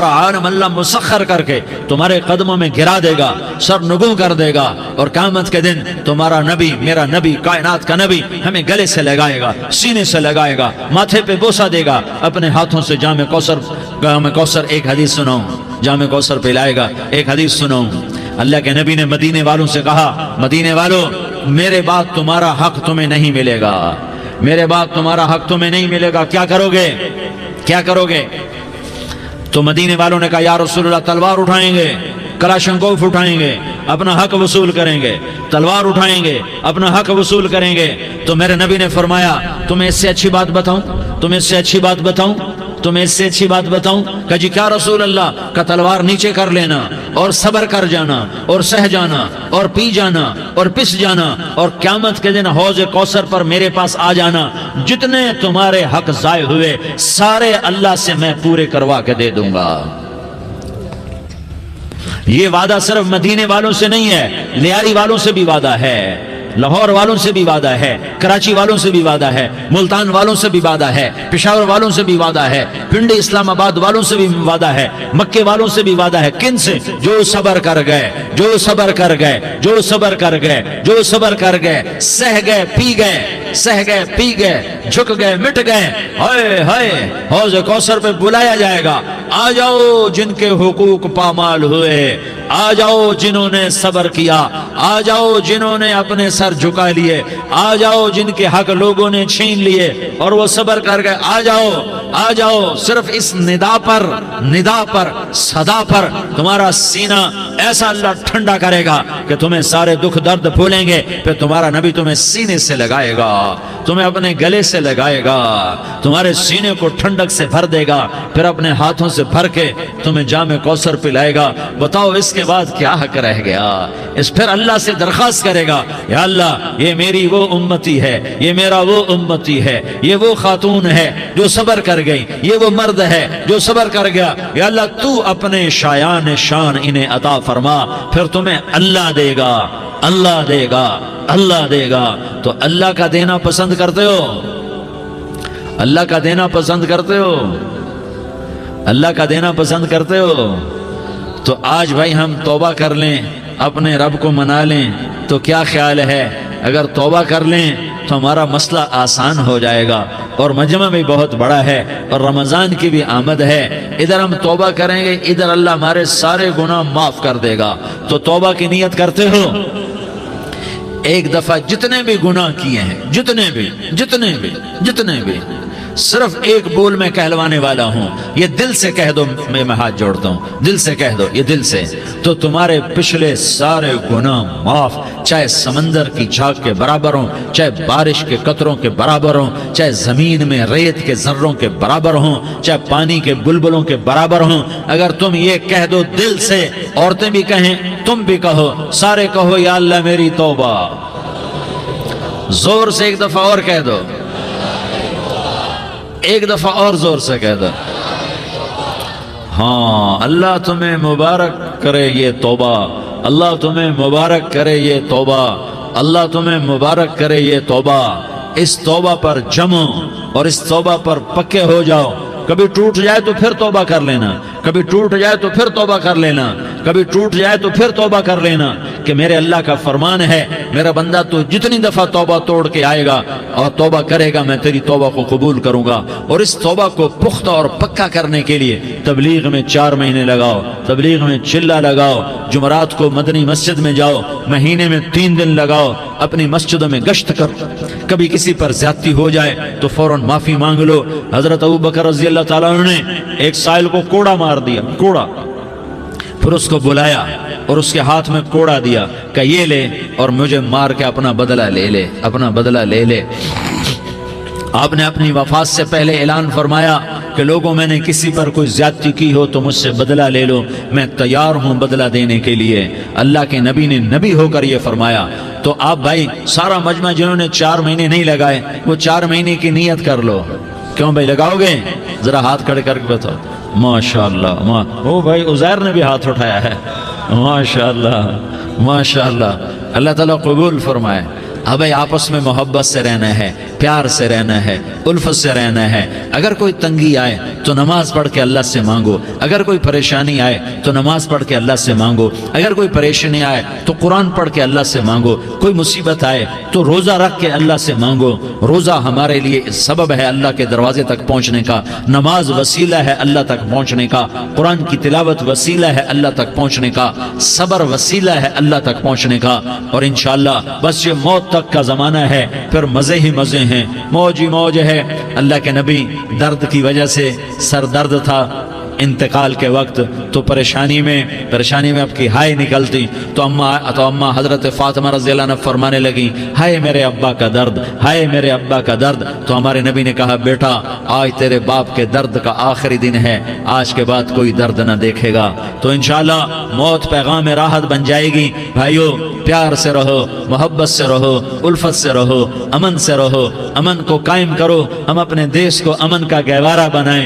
عالم اللہ مسخر کر کے تمہارے قدموں میں گرا دے گا، سر نگوں کر دے گا، اور قیامت کے دن تمہارا نبی، میرا نبی، کائنات کا نبی ہمیں گلے سے لگائے گا، سینے سے لگائے گا، ماتھے پہ بوسہ دے گا، اپنے ہاتھوں سے جام کوثر ایک حدیث سناؤں، جام کوثر پلائے گا، ایک حدیث سناؤں۔ اللہ کے نبی نے مدینے والوں سے کہا، مدینے والوں میرے بعد تمہارا حق تمہیں نہیں ملے گا، میرے بعد تمہارا حق تمہیں نہیں ملے گا، کیا کرو گے، کیا کرو گے؟ تو مدینے والوں نے کہا یا رسول اللہ تلوار اٹھائیں گے، کلاشنکوف اٹھائیں گے، اپنا حق وصول کریں گے، تلوار اٹھائیں گے، اپنا حق وصول کریں گے۔ تو میرے نبی نے فرمایا تمہیں اس سے اچھی بات بتاؤں، تمہیں اس سے اچھی بات بتاؤں، تمہیں اس سے اچھی بات بتاؤں؟ کہ جی کیا رسول اللہ؟ کا تلوار نیچے کر لینا اور صبر کر جانا اور سہ جانا اور پی جانا اور پس جانا، اور قیامت کے دن حوض کوثر پر میرے پاس آ جانا، جتنے تمہارے حق ضائع ہوئے سارے اللہ سے میں پورے کروا کے دے دوں گا۔ یہ وعدہ صرف مدینے والوں سے نہیں ہے، لیاری والوں سے بھی وعدہ ہے، لاہور والوں سے بھی وعدہ ہے، کراچی والوں سے بھی وعدہ ہے، ملتان والوں سے بھی وعدہ ہے، پشاور والوں سے بھی وعدہ ہے، پنڈی اسلام آباد والوں سے بھی وعدہ ہے، مکے والوں سے بھی وعدہ ہے۔ کن سے؟ جو صبر کر گئے، جو صبر کر گئے، جو صبر کر گئے، جو صبر کر گئے، سہ گئے پی گئے، سہ گئے پی گئے، جھک گئے مٹ گئے۔ ہائے ہائے، حوض کوثر پہ بلایا جائے گا، آ جاؤ جن کے حقوق پامال ہوئے، آ جاؤ جنہوں نے صبر کیا، آ جاؤ جنہوں نے اپنے سر جھکا لیے، آ جاؤ جن کے حق لوگوں نے چھین لیے اور وہ صبر کر گئے، آ جاؤ آ جاؤ۔ صرف اس ندا پر صدا پر تمہارا سینہ ایسا اللہ ٹھنڈا کرے گا کہ تمہیں سارے دکھ درد بھولیں گے، پھر تمہارا نبی تمہیں سینے سے لگائے گا، تمہیں اپنے گلے سے لگائے گا، تمہارے سینے کو ٹھنڈک سے بھر دے گا، پھر اپنے ہاتھوں سے بھر کے تمہیں جام کوثر پلائے گا۔ بتاؤ اس کے بعد کیا حق رہ گیا؟ اس پھر اللہ سے درخواست کرے گا، یا اللہ یہ میری وہ امتی ہے، یہ میرا وہ امتی ہے، یہ وہ خاتون ہے جو صبر کر گئی، یہ وہ مرد ہے جو صبر کر گیا، یا اللہ تو اپنے شایان شان انہیں عطا فرما، پھر تمہیں اللہ دے گا، اللہ دے گا، اللہ دے گا۔ تو اللہ کا دینا پسند کرتے ہو؟ اللہ کا دینا پسند کرتے ہو؟ اللہ کا دینا پسند کرتے ہو؟ تو آج بھائی ہم توبہ کر لیں، اپنے رب کو منا لیں، تو کیا خیال ہے اگر توبہ کر لیں تو ہمارا مسئلہ آسان ہو جائے گا، اور مجمع بھی بہت بڑا ہے اور رمضان کی بھی آمد ہے، ادھر ہم توبہ کریں گے، ادھر اللہ ہمارے سارے گناہ معاف کر دے گا۔ تو توبہ کی نیت کرتے ہو؟ ایک دفعہ جتنے بھی گناہ کیے ہیں، جتنے بھی صرف ایک بول میں کہلوانے والا ہوں، یہ دل سے کہہ دو، میں ہاتھ جوڑتا ہوں، دل سے کہہ دو، یہ دل سے، تو تمہارے پچھلے سارے گناہ معاف، چاہے سمندر کی جھاگ کے برابر ہوں، چاہے بارش کے قطروں کے برابر ہوں، چاہے زمین میں ریت کے ذروں کے برابر ہوں، چاہے پانی کے بلبلوں کے برابر ہوں۔ اگر تم یہ کہہ دو دل سے، عورتیں بھی کہیں، تم بھی کہو، سارے کہو، یا اللہ میری توبہ، زور سے ایک دفعہ اور کہہ دو، ایک دفعہ اور زور سے کہہ دو۔ ہاں، اللہ تمہیں مبارک کرے یہ توبہ، اللہ تمہیں مبارک کرے یہ توبہ، اللہ تمہیں مبارک کرے یہ توبہ۔ اس توبہ پر جمو اور اس توبہ پر پکے ہو جاؤ۔ کبھی ٹوٹ جائے تو پھر توبہ کر لینا، کبھی ٹوٹ جائے تو پھر توبہ کر لینا، کبھی ٹوٹ جائے تو پھر توبہ کر لینا، کہ میرے اللہ کا فرمان ہے، میرا بندہ تو جتنی دفعہ توبہ توڑ کے آئے گا اور توبہ کرے گا، میں تیری توبہ کو قبول کروں گا۔ اور اس توبہ کو پختہ اور پکا کرنے کے لیے تبلیغ میں 4 مہینے لگاؤ، تبلیغ میں چلہ لگاؤ، جمعرات کو مدنی مسجد میں جاؤ، مہینے میں 3 دن لگاؤ، اپنی مسجدوں میں گشت کرو، کبھی کسی پر زیادتی ہو جائے تو فوراً معافی مانگ لو۔ حضرت ابوبکر رضی اللہ تعالیٰ عنہ نے ایک سائل کو کوڑا مار دیا، کوڑا، پھر اس کو بلایا اور اس کے ہاتھ میں کوڑا دیا کہ یہ لے اور مجھے مار کے اپنا بدلہ لے لے، اپنا بدلہ لے لے۔ آپ نے اپنی وفات سے پہلے اعلان فرمایا کہ لوگوں میں نے کسی پر کوئی زیادتی کی ہو تو مجھ سے بدلہ لے لو، میں تیار ہوں بدلہ دینے کے لیے۔ اللہ کے نبی نے نبی ہو کر یہ فرمایا۔ تو آپ بھائی سارا مجمع جنہوں نے 4 مہینے نہیں لگائے، وہ 4 مہینے کی نیت کر لو۔ کیوں بھائی لگاؤ گے؟ ذرا ہاتھ کھڑے کر کے بتاؤ۔ ماشاءاللہ، وہ بھائی عزیر نے بھی ہاتھ اٹھایا ہے، ماشاءاللہ ماشاءاللہ، اللہ تعالیٰ قبول فرمائے۔ اب آپس میں محبت سے رہنا ہے، پیار سے رہنا ہے، الفت سے رہنا ہے۔ اگر کوئی تنگی آئے تو نماز پڑھ کے اللہ سے مانگو، اگر کوئی پریشانی آئے تو نماز پڑھ کے اللہ سے مانگو، اگر کوئی پریشانی آئے تو قرآن پڑھ کے اللہ سے مانگو، کوئی مصیبت آئے تو روزہ رکھ کے اللہ سے مانگو۔ روزہ ہمارے لیے سبب ہے اللہ کے دروازے تک پہنچنے کا، نماز وسیلہ ہے اللہ تک پہنچنے کا، قرآن کی تلاوت وسیلہ ہے اللہ تک پہنچنے کا، صبر وسیلہ ہے اللہ تک پہنچنے کا۔ اور انشاءاللہ بس یہ موت تک کا زمانہ ہے، پھر مزے ہی مزے ہیں، موج ہی موج ہے۔ اللہ کے نبی درد کی وجہ سے سر درد تھا انتقال کے وقت، تو پریشانی میں اب کی ہائے نکلتی تو اما حضرت فاطمہ رضی اللہ عنہ فرمانے لگی، ہائے میرے ابا کا درد، ہائے میرے ابا کا درد۔ تو ہمارے نبی نے کہا، بیٹا آج تیرے باپ کے درد کا آخری دن ہے، آج کے بعد کوئی درد نہ دیکھے گا۔ تو انشاءاللہ موت پیغام راحت بن جائے گی۔ بھائیو پیار سے رہو، محبت سے رہو، الفت سے رہو، امن سے رہو، امن کو قائم کرو۔ ہم اپنے دیش کو امن کا گہوارہ بنائیں،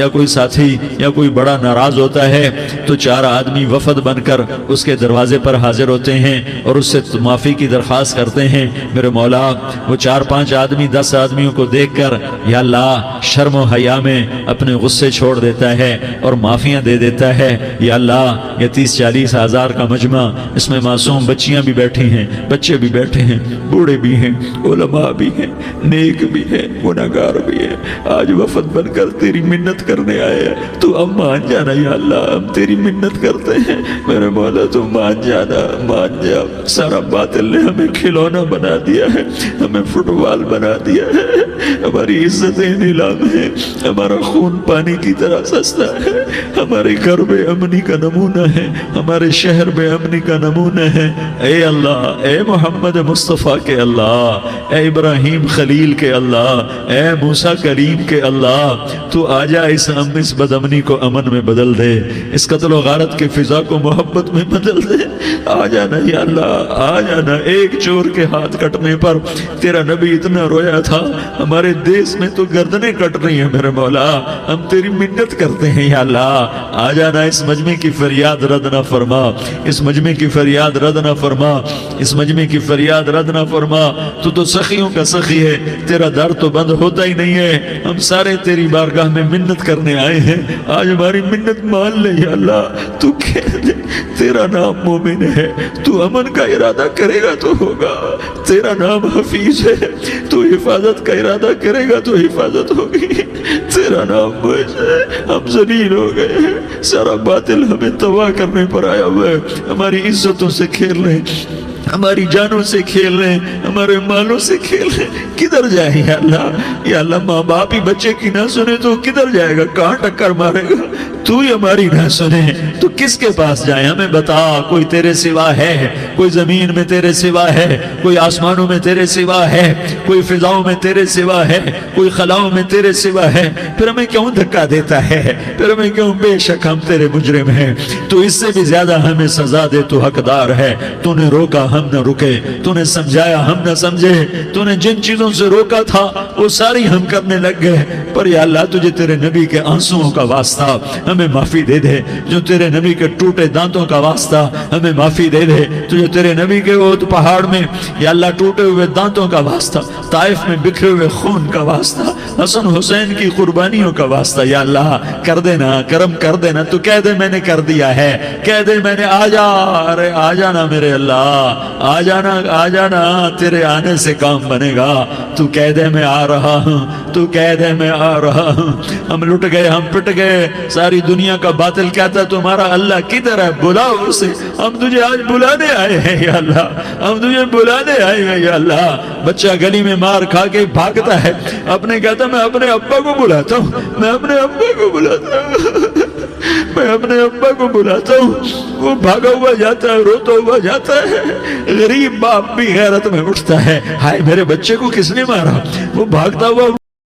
یا کوئی ساتھی یا کوئی بڑا ناراض ہوتا ہے تو 4 آدمی وفد بن کر اس کے دروازے پر حاضر ہوتے ہیں اور اس سے معافی کی درخواست کرتے ہیں. میرے مولا وہ 4-5 آدمی 10 آدمیوں کو دیکھ کر یا اللہ شرم و حیا میں اپنے غصے چھوڑ دیتا ہے اور معافیاں دے دیتا ہے. یا اللہ یہ 30-40 ہزار کا مجمع، اس میں معصوم بچیاں بھی بیٹھی ہیں، بچے بھی بیٹھے ہیں، بوڑھے بھی ہیں، علماء بھی ہیں، نیک بھی ہیں، گناہگار بھی ہیں. آج وفد بن کر تیری منت کرنے آئے ہیں، تو اب مان جانا یا اللہ، ہم تیری منت کرتے ہیں. میرے مولا تو مان جانا، مان جا. سارا باطل نے ہمیں کھلونا بنا دیا ہے، ہمیں فٹ بال بنا دیا ہے، ہماری عزتیں نیلام ہے، ہمارا خون پانی کی طرح سستا ہے، ہمارے گھر بے امنی کا نمونہ ہے، ہمارے شہر بے امنی کا نمونہ ہے. اے اللہ، اے محمد مصطفیٰ کے اللہ، اے ابراہیم خلیل کے اللہ، اے موسیٰ کریم کے اللہ، تو آجا اس بد امنی کو امن میں بدل دے، اس قتل و غارت کے فضا کو محبت میں بدل دے. آ جانا یا اللہ، آ جانا. ایک چور کے ہاتھ کٹنے پر تیرا نبی اتنا رویا تھا، ہمارے دیس میں تو گردنیں کٹ رہی ہیں. میرے مولا ہم تیری منت کرتے ہیں یا اللہ، آ جانا. اس مجمع کی فریاد رد نہ فرما، اس مجمع کی فریاد رد نہ فرما، اس مجمع کی فریاد رد نہ فرما. تو سخیوں کا سخی ہے، تیرا در تو بند ہوتا ہی نہیں ہے. ہم سارے تیری بارگاہ میں منت کرنے آئے ہیں، آج ہماری منت مان لے یا اللہ. تو کہہ دے تیرا نام مومن ہے، تو امن کا ارادہ کرے گا تو ہوگا. تیرا نام حفیظ ہے، تو حفاظت کا ارادہ کرے گا تو حفاظت ہوگی. تیرا نام معز ہے، ہم ذلیل ہو گئے ہیں، سارا باطل ہمیں تباہ کرنے پر آیا ہوا ہے. ہماری عزتوں سے کھیل رہے ہیں، ہماری جانوں سے کھیل رہے ہیں، ہمارے مالوں سے کھیل رہے ہیں. کدھر جائے یا اللہ؟ یا اللہ ماں باپ ہی بچے کی نہ سنے تو کدھر جائے گا؟ کہاں ٹکر مارے گا؟ تو ہی ہماری نہ سنے تو کس کے پاس جائے؟ ہمیں بتا. کوئی تیرے سوا ہے؟ کوئی زمین میں تیرے سوا ہے؟ کوئی آسمانوں میں تیرے سوا ہے؟ کوئی فضاؤں میں تیرے سوا ہے؟ کوئی خلاؤں میں تیرے سوا ہے؟ پھر ہمیں کیوں دھکا دیتا ہے؟ پھر ہمیں کیوں؟ بے شک ہم تیرے مجرم ہیں، تو اس سے بھی زیادہ ہمیں سزا دے. تو حقدار ہے. تو نے روکا ہم نہ رکے، تو نے سمجھایا ہم نہ سمجھے، تو نے جن چیزوں سے روکا تھا وہ ساری ہم کرنے لگ گئے. پر یا اللہ تجھے تیرے نبی کے آنسوؤں کا واسطہ ہمیں معافی دے دے. جو تیرے نبی کے ٹوٹے دانتوں کا واسطہ ہمیں معافی دے دے. تجھے تیرے نبی کے احد پہاڑ میں یا اللہ ٹوٹے ہوئے دانتوں کا واسطہ، طائف میں بکھرے ہوئے خون کا واسطہ، حسن حسین کی قربانیوں کا واسطہ یا اللہ کر دینا، کرم کر دینا. تو کہہ دے میں نے کر دیا ہے، کہہ دے میں نے. آ جا، ارے آ جانا میرے اللہ، آ جانا، آ جانا. تیرے آنے سے کام بنے گا. تو کہہ دے میں آ رہا ہوں، تو کہہ دے میں آ رہا ہوں. ہم لٹ گئے، ہم پٹ گئے. ساری دنیا کا باطل کہتا تمہارا اللہ کدھر ہے؟ بلاؤ اسے. ہم تجھے آج بلانے آئے ہیں یا اللہ، ہم تجھے بلانے آئے ہیں یا اللہ. بچہ گلی میں مار کھا کے بھاگتا ہے، اپنے کہتا میں اپنے ابا کو بلاتا ہوں، میں اپنے ابا کو بلاتا ہوں، میں اپنے ابا کو بلاتا ہوں. وہ بھاگا ہوا جاتا ہے، روتا ہوا جاتا ہے. غریب باپ بھی غیرت میں اٹھتا ہے، ہائے میرے بچے کو کس نے مارا؟ وہ بھاگتا ہوا